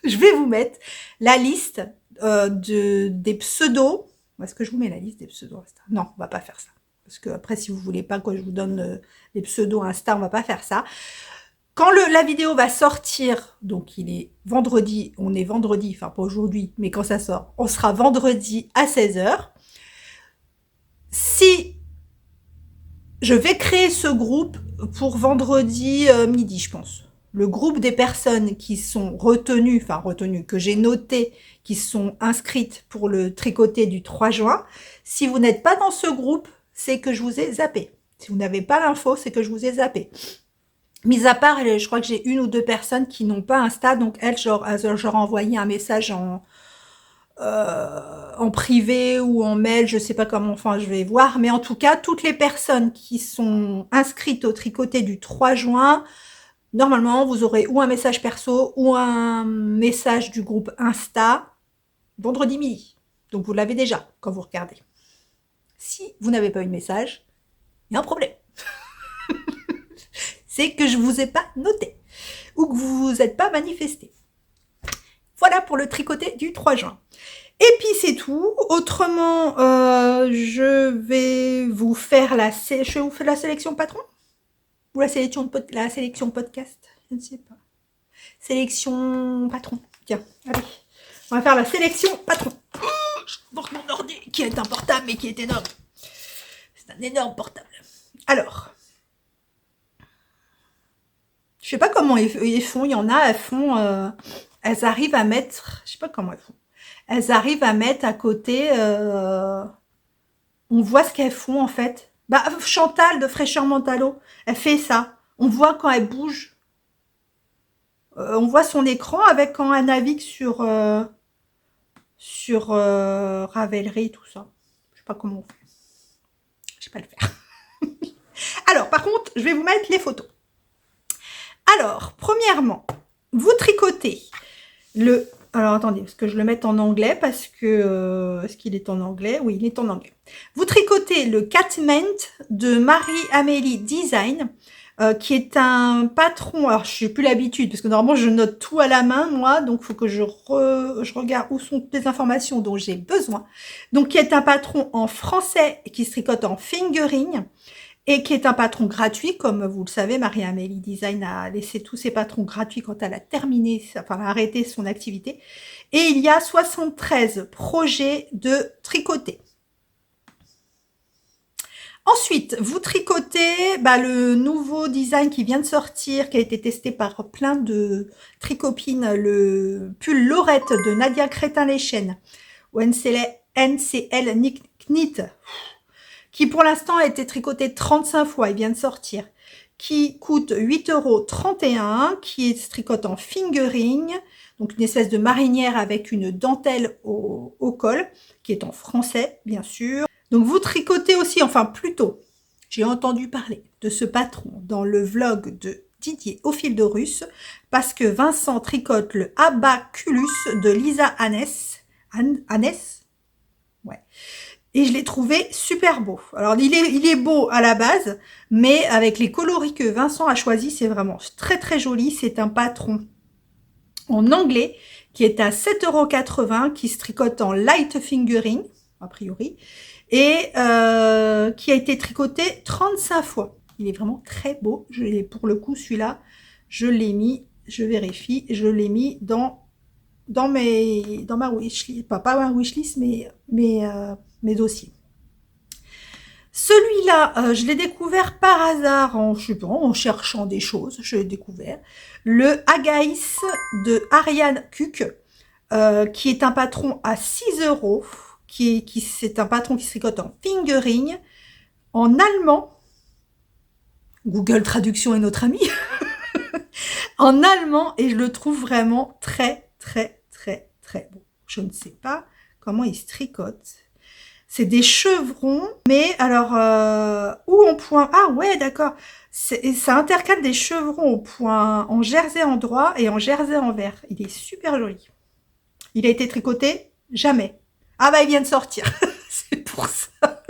je vais vous mettre la liste des pseudos. Est-ce que je vous mets la liste des pseudos Insta? Non, on va pas faire ça. Parce que après, si vous voulez pas que je vous donne les pseudos Insta, on va pas faire ça. Quand la vidéo va sortir, donc il est vendredi, on est vendredi, enfin pas aujourd'hui, mais quand ça sort, on sera vendredi à 16h. Si je vais créer ce groupe pour vendredi midi, je pense. Le groupe des personnes qui sont retenues, que j'ai noté, qui sont inscrites pour le tricoté du 3 juin. Si vous n'êtes pas dans ce groupe, c'est que je vous ai zappé. Si vous n'avez pas l'info, c'est que je vous ai zappé. Mis à part, je crois que j'ai une ou deux personnes qui n'ont pas Insta, donc elles, j'aurais envoyé un message en privé ou en mail, je sais pas comment, enfin je vais voir, mais en tout cas, toutes les personnes qui sont inscrites au tricoté du 3 juin, normalement, vous aurez ou un message perso ou un message du groupe Insta vendredi midi. Donc vous l'avez déjà quand vous regardez. Si vous n'avez pas eu de message, il y a un problème. C'est que je vous ai pas noté ou que vous vous êtes pas manifesté. Voilà pour le tricoté du 3 juin. Et puis c'est tout. Autrement, je vais vous faire la sélection patron ou la sélection podcast. Je ne sais pas. Sélection patron. Tiens, allez. On va faire la sélection patron. Pour mon ordi, qui est un portable, mais qui est énorme. C'est un énorme portable. Alors, je sais pas comment ils font. Il y en a, elles arrivent à mettre, je sais pas comment elles font. Elles arrivent à mettre à côté, on voit ce qu'elles font en fait. Bah, Chantal de Fraîcheur Mentalo, elle fait ça. On voit quand elle bouge. On voit son écran avec quand elle navigue sur Ravelry, tout ça. Je sais pas comment on fait. Je sais pas le faire. Alors, par contre, je vais vous mettre les photos. Alors, premièrement, vous tricotez le... Alors, attendez, parce que je le mette en anglais, parce que... est-ce qu'il est en anglais? Oui, il est en anglais. Vous tricotez le Catmint de Marie-Amélie Design, qui est un patron... Alors, je n'ai plus l'habitude, parce que normalement, je note tout à la main, moi, donc il faut que je regarde où sont les informations dont j'ai besoin. Donc, qui est un patron en français, qui se tricote en fingering, et qui est un patron gratuit, comme vous le savez, Marie-Amélie Design a laissé tous ses patrons gratuits quand elle a terminé, enfin, a arrêté son activité. Et il y a 73 projets de tricoter. Ensuite, vous tricotez le nouveau design qui vient de sortir, qui a été testé par plein de tricopines, le pull Laurette de Nadia Crétin-Leschen, ou NCL Knit, qui pour l'instant a été tricoté 35 fois, il vient de sortir, qui coûte 8,31 €, qui se tricote en fingering, donc une espèce de marinière avec une dentelle au col, qui est en français, bien sûr. Donc vous tricotez aussi, enfin plutôt, j'ai entendu parler de ce patron dans le vlog de Didier au fil de russe, parce que Vincent tricote le Abaculus de Lisa Annès. Ouais. Et je l'ai trouvé super beau. Alors, il est beau à la base, mais avec les coloris que Vincent a choisis, c'est vraiment très très joli. C'est un patron en anglais qui est à 7,80 €, qui se tricote en light fingering, a priori, et qui a été tricoté 35 fois. Il est vraiment très beau. Pour le coup, celui-là, je l'ai mis, je vérifie, je l'ai mis dans ma wishlist, pas ma wishlist, mais mes dossiers. Celui-là, je l'ai découvert par hasard en cherchant des choses. Je l'ai découvert. Le Agaïs de Ariane Kuk, qui est un patron à 6 €, c'est un patron qui se tricote en fingering, en allemand. Google Traduction est notre ami. En allemand, et je le trouve vraiment très, très, très, très beau. Je ne sais pas comment il se tricote. C'est des chevrons, mais alors, ou en point... Ah ouais, d'accord. Ça intercale des chevrons au point en jersey en droit et en jersey en vert. Il est super joli. Il a été tricoté? Jamais. Ah bah, il vient de sortir. C'est pour ça.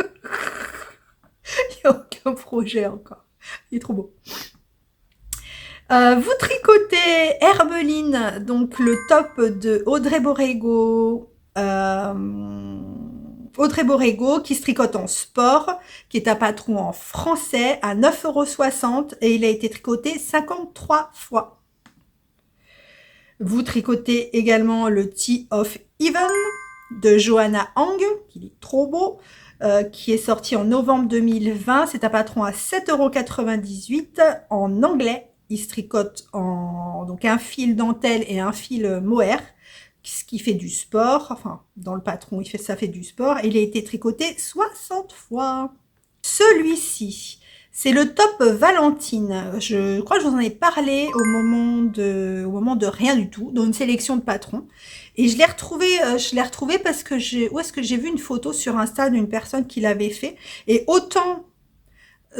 Il n'y a aucun projet encore. Il est trop beau. Vous tricotez Herbeline, donc le top de Audrey Borrego. Audrey Borrego, qui se tricote en sport, qui est un patron en français à 9,60 € et il a été tricoté 53 fois. Vous tricotez également le Tea of Even de Johanna Hang, qui est trop beau, qui est sorti en novembre 2020. C'est un patron à 7,98 € en anglais. Il se tricote donc un fil dentelle et un fil mohair, ce qui fait du sport, enfin, dans le patron, ça fait du sport, et il a été tricoté 60 fois. Celui-ci, C'est le top Valentine. Je crois que je vous en ai parlé au moment de rien du tout, dans une sélection de patrons. Et je l'ai retrouvé parce que où est-ce que j'ai vu une photo sur Insta d'une personne qui l'avait fait. Et autant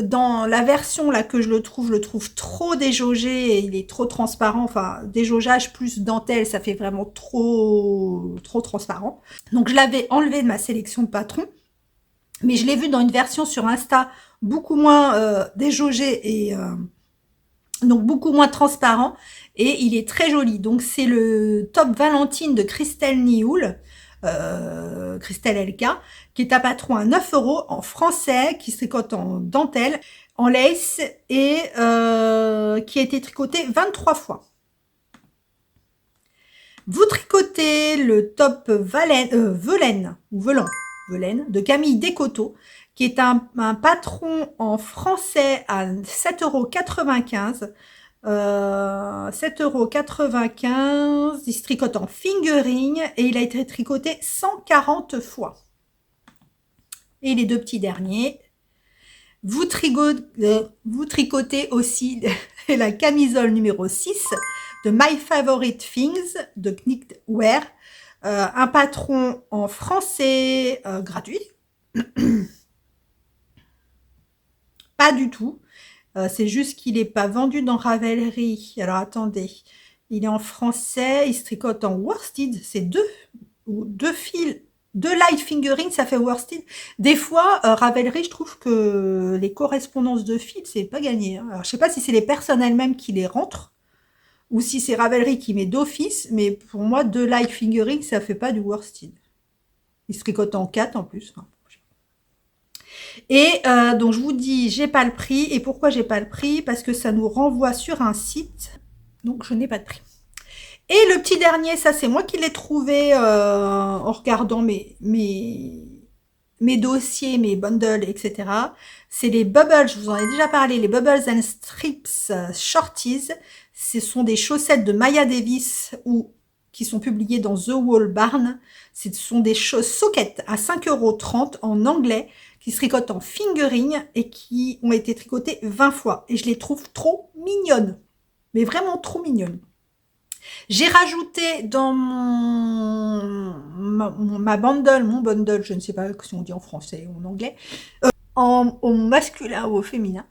dans la version là que je le trouve trop déjaugé et il est trop transparent. Enfin, déjaugeage plus dentelle, ça fait vraiment trop transparent. Donc je l'avais enlevé de ma sélection de patrons. Mais je l'ai vu dans une version sur Insta beaucoup moins déjaugé et donc beaucoup moins transparent. Et il est très joli. Donc c'est le top Valentine de Christelle Nioul, Christelle LK, qui est à patron à 9 € en français, qui se tricote en dentelle, en lace et qui a été tricoté 23 fois. Vous tricotez le top Velaine de Camille Descoteaux, qui est un patron en français à 7,95 €. 7,95 €. Il se tricote en fingering et il a été tricoté 140 fois. Et les deux petits derniers. Vous tricotez aussi la camisole numéro 6 de My Favorite Things de Knitwear, un patron en français gratuit. Pas du tout. C'est juste qu'il n'est pas vendu dans Ravelry. Alors attendez, il est en français, il se tricote en worsted. C'est deux fils, deux light fingering, ça fait worsted. Des fois, Ravelry, je trouve que les correspondances de fils, c'est pas gagné. Alors je sais pas si c'est les personnes elles-mêmes qui les rentrent ou si c'est Ravelry qui met d'office, mais pour moi, deux light fingering, ça fait pas du worsted. Il se tricote en 4 en plus. Et donc je vous dis, j'ai pas le prix. Et pourquoi j'ai pas le prix? Parce que ça nous renvoie sur un site. Donc je n'ai pas de prix. Et le petit dernier, ça c'est moi qui l'ai trouvé en regardant mes dossiers, mes bundles, etc. C'est les Bubbles, je vous en ai déjà parlé, les Bubbles and Strips Shorties. Ce sont des chaussettes de Maya Davis qui sont publiées dans The Wool Barn. Ce sont des sockets à 5,30 € en anglais qui se tricotent en fingering et qui ont été tricotées 20 fois. Et je les trouve trop mignonnes, mais vraiment trop mignonnes. J'ai rajouté dans mon bundle, je ne sais pas si on dit en français ou en anglais, au masculin ou au féminin.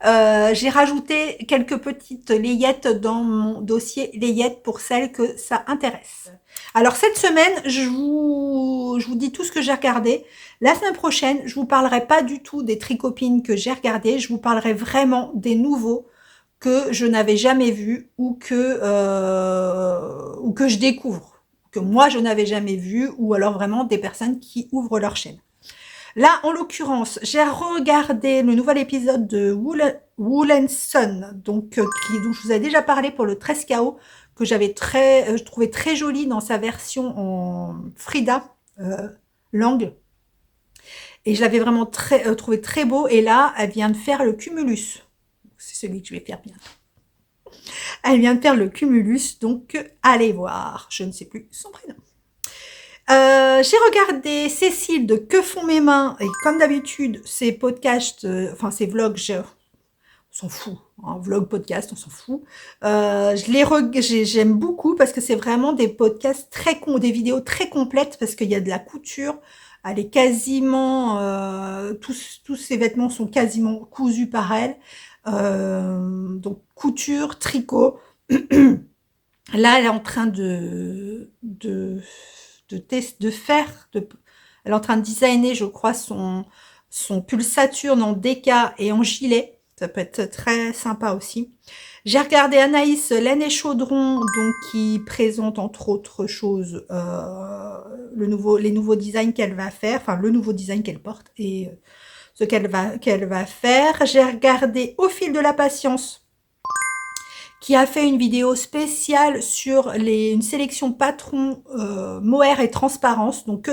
J'ai rajouté quelques petites layettes dans mon dossier layettes pour celles que ça intéresse. Alors cette semaine, je vous dis tout ce que j'ai regardé. La semaine prochaine, je vous parlerai pas du tout des tricopines que j'ai regardées, je vous parlerai vraiment des nouveaux que je n'avais jamais vus ou que je découvre, que moi je n'avais jamais vu, ou alors vraiment des personnes qui ouvrent leur chaîne. Là, en l'occurrence, j'ai regardé le nouvel épisode de Wool & Son, donc dont je vous ai déjà parlé pour le 13 KO, que je trouvais très joli dans sa version en Frida Lang. Et je l'avais vraiment trouvé très beau. Et là, elle vient de faire le Cumulus. C'est celui que je vais faire bientôt. Elle vient de faire le Cumulus, donc allez voir. Je ne sais plus son prénom. J'ai regardé Cécile de Que font mes mains, et comme d'habitude, ses podcasts, ses vlogs, on s'en fout, hein, vlog, podcast, on s'en fout. J'aime beaucoup parce que c'est vraiment des podcasts des vidéos très complètes parce qu'il y a de la couture. Elle est quasiment, tous ses vêtements sont quasiment cousus par elle. Donc couture, tricot. Là, elle est en train elle est en train de designer, je crois, son pull Saturne en déca et en gilet. Ça peut être très sympa aussi. J'ai regardé Anaïs Laine et Chaudron, donc qui présente entre autres choses les nouveaux designs qu'elle va faire, enfin le nouveau design qu'elle porte et ce qu'elle va faire. J'ai regardé Au fil de la patience, qui a fait une vidéo spéciale sur une sélection de patrons mohair et transparence, donc que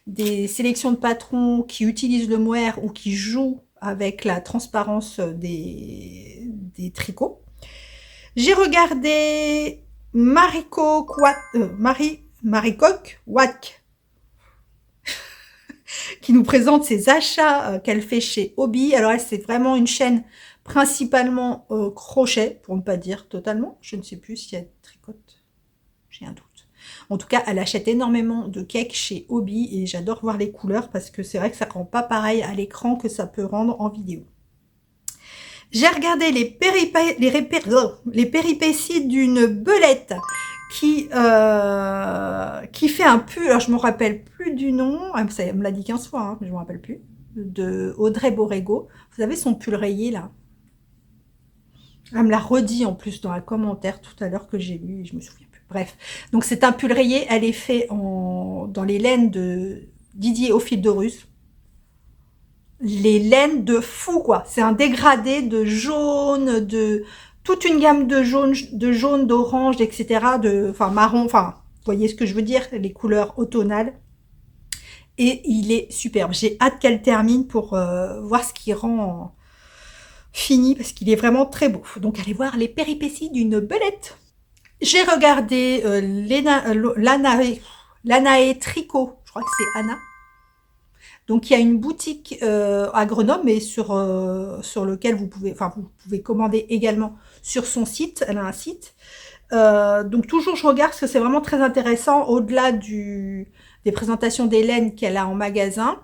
des sélections de patrons qui utilisent le mohair ou qui jouent avec la transparence des tricots. J'ai regardé Maricoque Wack. qui nous présente ses achats qu'elle fait chez Hobby. Alors elle, c'est vraiment une chaîne principalement crochet, pour ne pas dire totalement. Je ne sais plus si elle tricote, j'ai un doute. En tout cas, elle achète énormément de cakes chez Hobby et j'adore voir les couleurs parce que c'est vrai que ça rend pas pareil à l'écran que ça peut rendre en vidéo. J'ai regardé les péripéties d'une belette qui fait un pull, alors je me rappelle plus du nom, elle me l'a dit 15 fois, hein, mais je me rappelle plus, de Audrey Borrego. Vous avez son pull rayé là? Elle me l'a redit en plus dans un commentaire tout à l'heure que j'ai lu, et je me souviens plus. Bref, donc c'est un pull rayé, elle est fait dans les laines de Didier au fil de russe. Les laines de fou quoi, c'est un dégradé de jaune, de toute une gamme de jaune, d'orange, etc., enfin marron, enfin vous voyez ce que je veux dire, les couleurs automnales. Et il est superbe. J'ai hâte qu'elle termine pour voir ce qui rend fini parce qu'il est vraiment très beau. Donc allez voir les péripéties d'une belette. J'ai regardé l'Anae Tricot, je crois que c'est Anna. Donc il y a une boutique à Grenoble, mais sur lequel vous pouvez commander également sur son site. Elle a un site. Donc toujours je regarde parce que c'est vraiment très intéressant au-delà des présentations d'Hélène qu'elle a en magasin.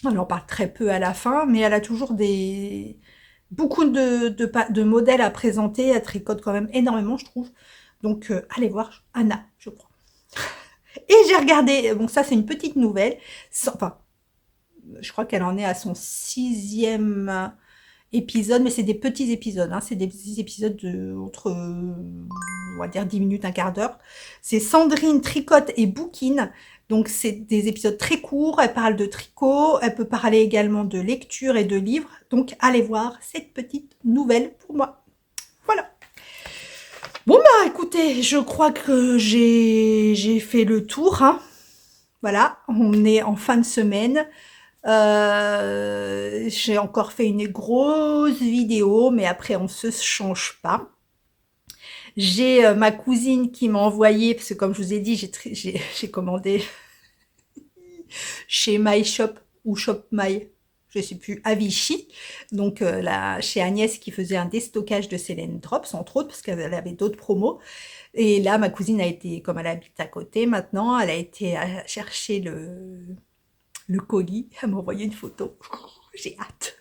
Elle en parle très peu à la fin, mais elle a toujours beaucoup de modèles à présenter. Elle tricote quand même énormément, je trouve. Donc allez voir Anna, je crois. Et j'ai regardé, bon ça c'est une petite nouvelle, enfin je crois qu'elle en est à son 6e épisode, mais c'est des petits épisodes, hein, c'est des petits épisodes entre, on va dire 10 minutes, un quart d'heure. C'est Sandrine tricote et bouquine, donc c'est des épisodes très courts, elle parle de tricot, elle peut parler également de lecture et de livres, donc allez voir cette petite nouvelle pour moi. Voilà. Bon bah écoutez, je crois que j'ai fait le tour, hein. Voilà, on est en fin de semaine. J'ai encore fait une grosse vidéo, mais après on se change pas. J'ai ma cousine qui m'a envoyé, parce que comme je vous ai dit, j'ai commandé chez My Shop ou Shop My, je sais plus, à Vichy. Donc chez Agnès qui faisait un déstockage de Célène Drops, entre autres, parce qu'elle avait d'autres promos. Et là, ma cousine a été, comme elle habite à côté maintenant, elle a été chercher le colis. Elle m'a envoyé une photo. J'ai hâte.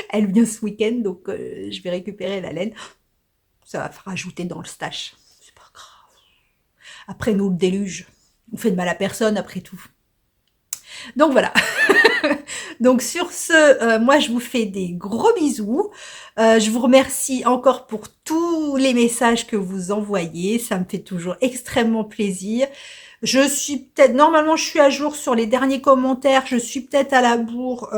Elle vient ce week-end, donc je vais récupérer la laine. Ça va rajouter dans le stash. C'est pas grave. Après nous, le déluge. On fait de mal à personne après tout. Donc voilà. Donc sur ce, moi je vous fais des gros bisous. Je vous remercie encore pour tous les messages que vous envoyez. Ça me fait toujours extrêmement plaisir. Je suis peut-être, normalement je suis à jour sur les derniers commentaires, je suis peut-être à la bourre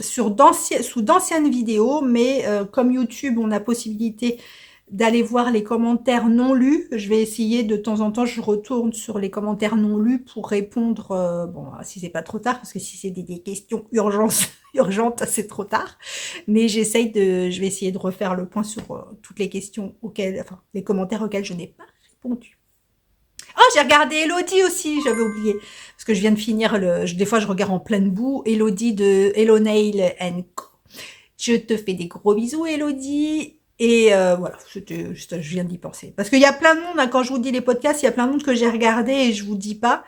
sous d'anciennes vidéos, mais comme YouTube, on a possibilité d'aller voir les commentaires non lus. Je vais essayer de temps en temps, je retourne sur les commentaires non lus pour répondre, bon, si c'est pas trop tard, parce que si c'est des questions urgentes, c'est trop tard. Mais je vais essayer de refaire le point sur toutes les questions les commentaires auxquels je n'ai pas répondu. Oh, j'ai regardé Elodie aussi, j'avais oublié. Parce que je viens de finir des fois je regarde en pleine boue. Elodie de Hello Nail Co. Je te fais des gros bisous, Elodie. Et voilà, c'était juste, je viens d'y penser. Parce qu'il y a plein de monde, hein, quand je vous dis les podcasts, il y a plein de monde que j'ai regardé et je vous dis pas.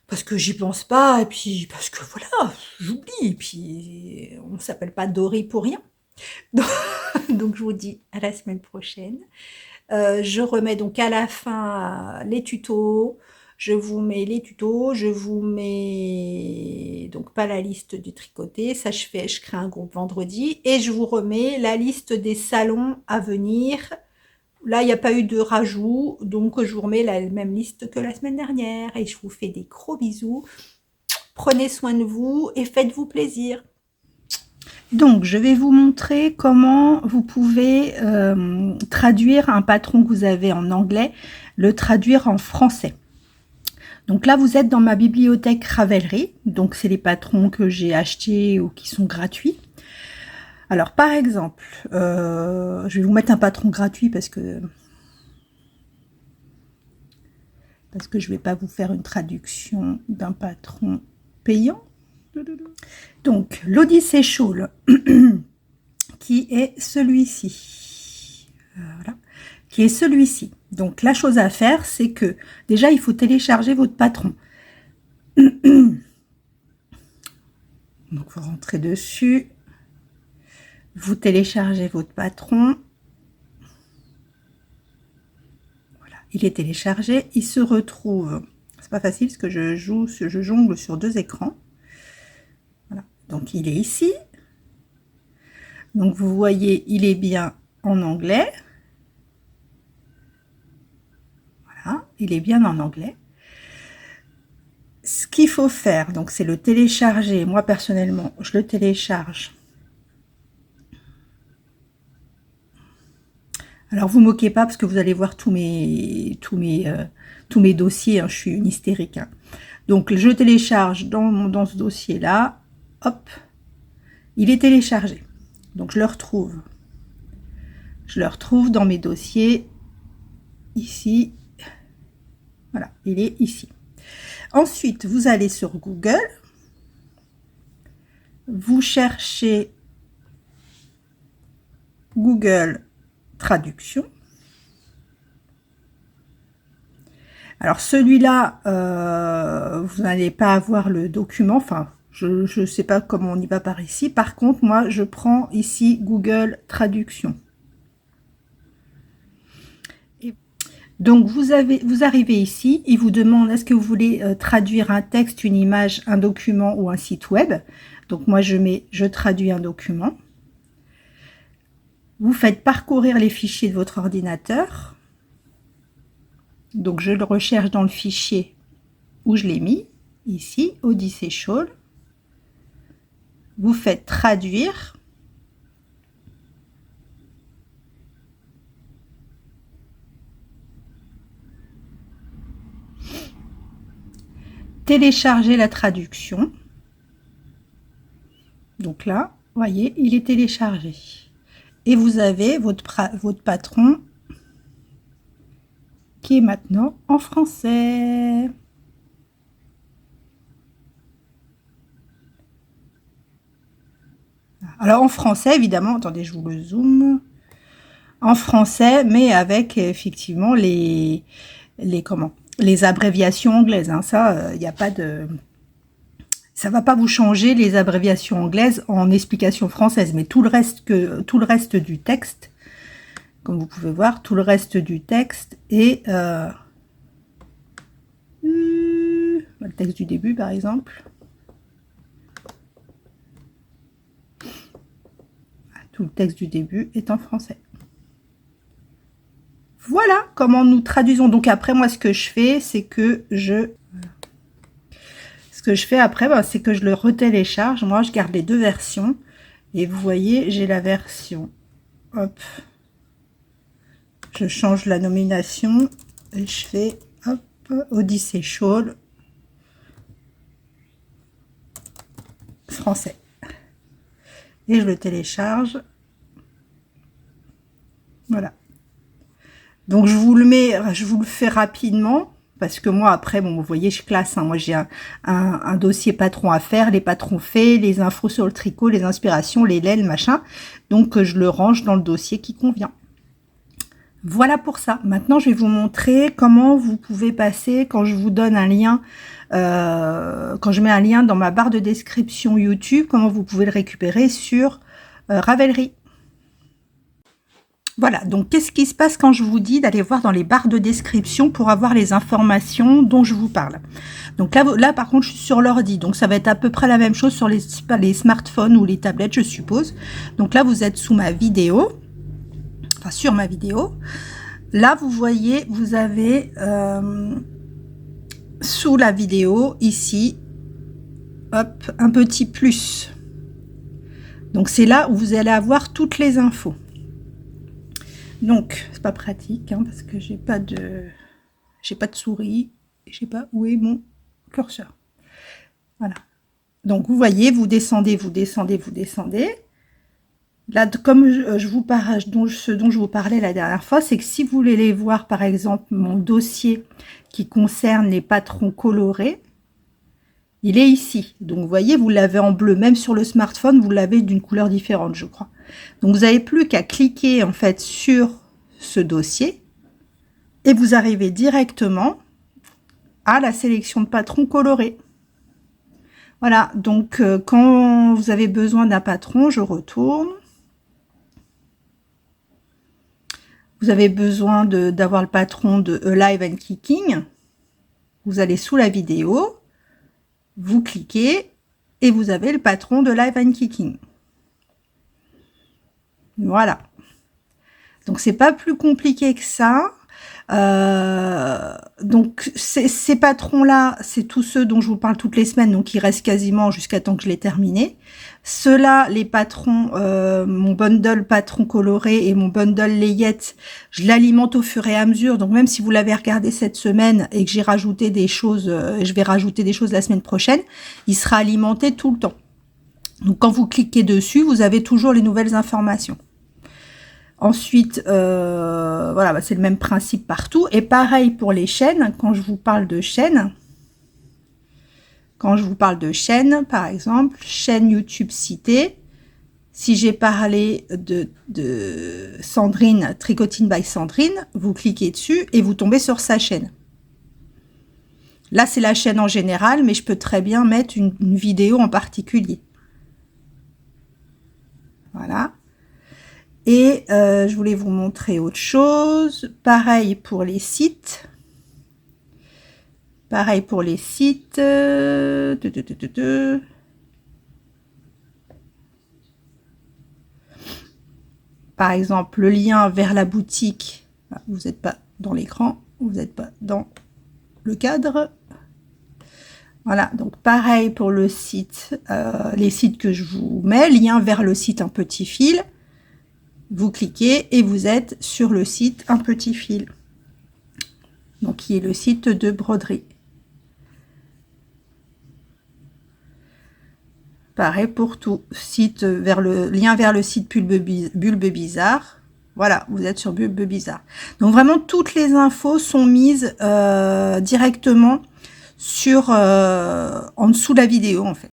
Parce que j'y pense pas, et puis parce que voilà, j'oublie. Et puis on s'appelle pas Dory pour rien. Donc je vous dis à la semaine prochaine. Je remets donc à la fin les tutos. Je vous mets les tutos, je vous mets donc pas la liste du tricoté, ça je crée un groupe vendredi et je vous remets la liste des salons à venir. Là, il n'y a pas eu de rajout, donc je vous remets la même liste que la semaine dernière et je vous fais des gros bisous. Prenez soin de vous et faites-vous plaisir. Donc, je vais vous montrer comment vous pouvez traduire un patron que vous avez en anglais, le traduire en français. Donc là, vous êtes dans ma bibliothèque Ravelry. Donc, c'est les patrons que j'ai achetés ou qui sont gratuits. Alors, par exemple, je vais vous mettre un patron gratuit parce que parce que je ne vais pas vous faire une traduction d'un patron payant. Donc, l'Odyssée Shawl, qui est celui-ci. Voilà. Qui est celui-ci. Donc, la chose à faire, c'est que, déjà, il faut télécharger votre patron. Donc, vous rentrez dessus. Vous téléchargez votre patron. Voilà, il est téléchargé. Il se retrouve... C'est pas facile parce que je jongle sur 2 écrans. Voilà. Donc, il est ici. Donc, vous voyez, il est bien en anglais. Voilà, il est bien en anglais. Ce qu'il faut faire, donc, c'est le télécharger. Moi, personnellement, je le télécharge. Alors, vous moquez pas parce que vous allez voir tous mes dossiers. Hein, je suis une hystérique. Hein. Donc, je télécharge dans ce dossier-là. Hop, il est téléchargé. Donc, je le retrouve. Je le retrouve dans mes dossiers. Ici. Voilà, il est ici. Ensuite, vous allez sur Google. Vous cherchez Google Traduction. Alors celui-là, vous n'allez pas avoir le document, enfin, je ne sais pas comment on y va par ici. Par contre, moi, je prends ici Google Traduction. Et donc, vous arrivez ici, il vous demande est-ce que vous voulez traduire un texte, une image, un document ou un site web. Donc, moi, je traduis un document. Vous faites parcourir les fichiers de votre ordinateur. Donc, je le recherche dans le fichier où je l'ai mis, ici, Odyssée Shawl. Vous faites traduire. Télécharger la traduction. Donc là, vous voyez, il est téléchargé. Et vous avez votre patron qui est maintenant en français. Alors en français, évidemment, attendez, je vous le zoome. En français, mais avec effectivement les abréviations anglaises. Hein. Ça, il n'y a pas de... Ça va pas vous changer les abréviations anglaises en explication française, mais tout le reste du texte, comme vous pouvez voir, tout le reste du texte est le texte du début par exemple. Tout le texte du début est en français. Voilà comment nous traduisons. Donc après, moi, ce que je fais, c'est que ce que je fais après, c'est que je le retélécharge. Moi, je garde les 2 versions. Et vous voyez, j'ai la version. Hop. Je change la nomination. Et je fais, hop, Odyssée Shawl. Français. Et je le télécharge. Voilà. Donc, je vous le fais rapidement. Parce que moi, après, bon, vous voyez, je classe. Hein. Moi, j'ai un dossier patron à faire, les patrons faits, les infos sur le tricot, les inspirations, les laits, le machin. Donc, je le range dans le dossier qui convient. Voilà pour ça. Maintenant, je vais vous montrer comment vous pouvez passer quand je vous donne un lien, quand je mets un lien dans ma barre de description YouTube, comment vous pouvez le récupérer sur Ravelry. Voilà, donc qu'est-ce qui se passe quand je vous dis d'aller voir dans les barres de description pour avoir les informations dont je vous parle. Donc là par contre, je suis sur l'ordi, donc ça va être à peu près la même chose sur les smartphones ou les tablettes, je suppose. Donc là, vous êtes sous ma vidéo, enfin sur ma vidéo. Là, vous voyez, vous avez sous la vidéo, ici, hop, un petit plus. Donc c'est là où vous allez avoir toutes les infos. Donc, c'est pas pratique, hein, parce que j'ai pas de souris, et je sais pas où est mon curseur. Voilà. Donc, vous voyez, vous descendez. Là, comme je vous parle, ce dont je vous parlais la dernière fois, c'est que si vous voulez les voir, par exemple, mon dossier qui concerne les patrons colorés, il est ici. Donc, vous voyez, vous l'avez en bleu. Même sur le smartphone, vous l'avez d'une couleur différente, je crois. Donc, vous n'avez plus qu'à cliquer, en fait, sur ce dossier et vous arrivez directement à la sélection de patrons colorés. Voilà. Donc, quand vous avez besoin d'un patron, je retourne. Vous avez besoin d'avoir le patron de Alive and Kicking. Vous allez sous la vidéo, vous cliquez et vous avez le patron de Alive and Kicking. Voilà. Donc, c'est pas plus compliqué que ça. Donc, ces patrons-là, c'est tous ceux dont je vous parle toutes les semaines, donc ils restent quasiment jusqu'à temps que je l'ai terminé. Ceux-là, les patrons, mon bundle patron coloré et mon bundle layette, je l'alimente au fur et à mesure. Donc, même si vous l'avez regardé cette semaine et que j'ai rajouté des choses, je vais rajouter des choses la semaine prochaine, il sera alimenté tout le temps. Donc, quand vous cliquez dessus, vous avez toujours les nouvelles informations. Ensuite, voilà, c'est le même principe partout. Et pareil pour les chaînes, quand je vous parle de chaînes, par exemple, chaîne YouTube citée, si j'ai parlé de Sandrine, Tricotine by Sandrine, vous cliquez dessus et vous tombez sur sa chaîne. Là, c'est la chaîne en général, mais je peux très bien mettre une vidéo en particulier. Voilà. Et je voulais vous montrer autre chose. Pareil pour les sites. Pareil pour les sites. Par exemple, le lien vers la boutique. Vous n'êtes pas dans l'écran. Vous n'êtes pas dans le cadre. Voilà, donc pareil pour le site. Les sites que je vous mets. Lien vers le site, un petit fil. Vous cliquez et vous êtes sur le site Un Petit Fil, donc qui est le site de broderie. Pareil pour tout, site vers le lien vers le site Bulbe Bizarre. Voilà, vous êtes sur Bulbe Bizarre. Donc vraiment toutes les infos sont mises directement sur en dessous de la vidéo en fait.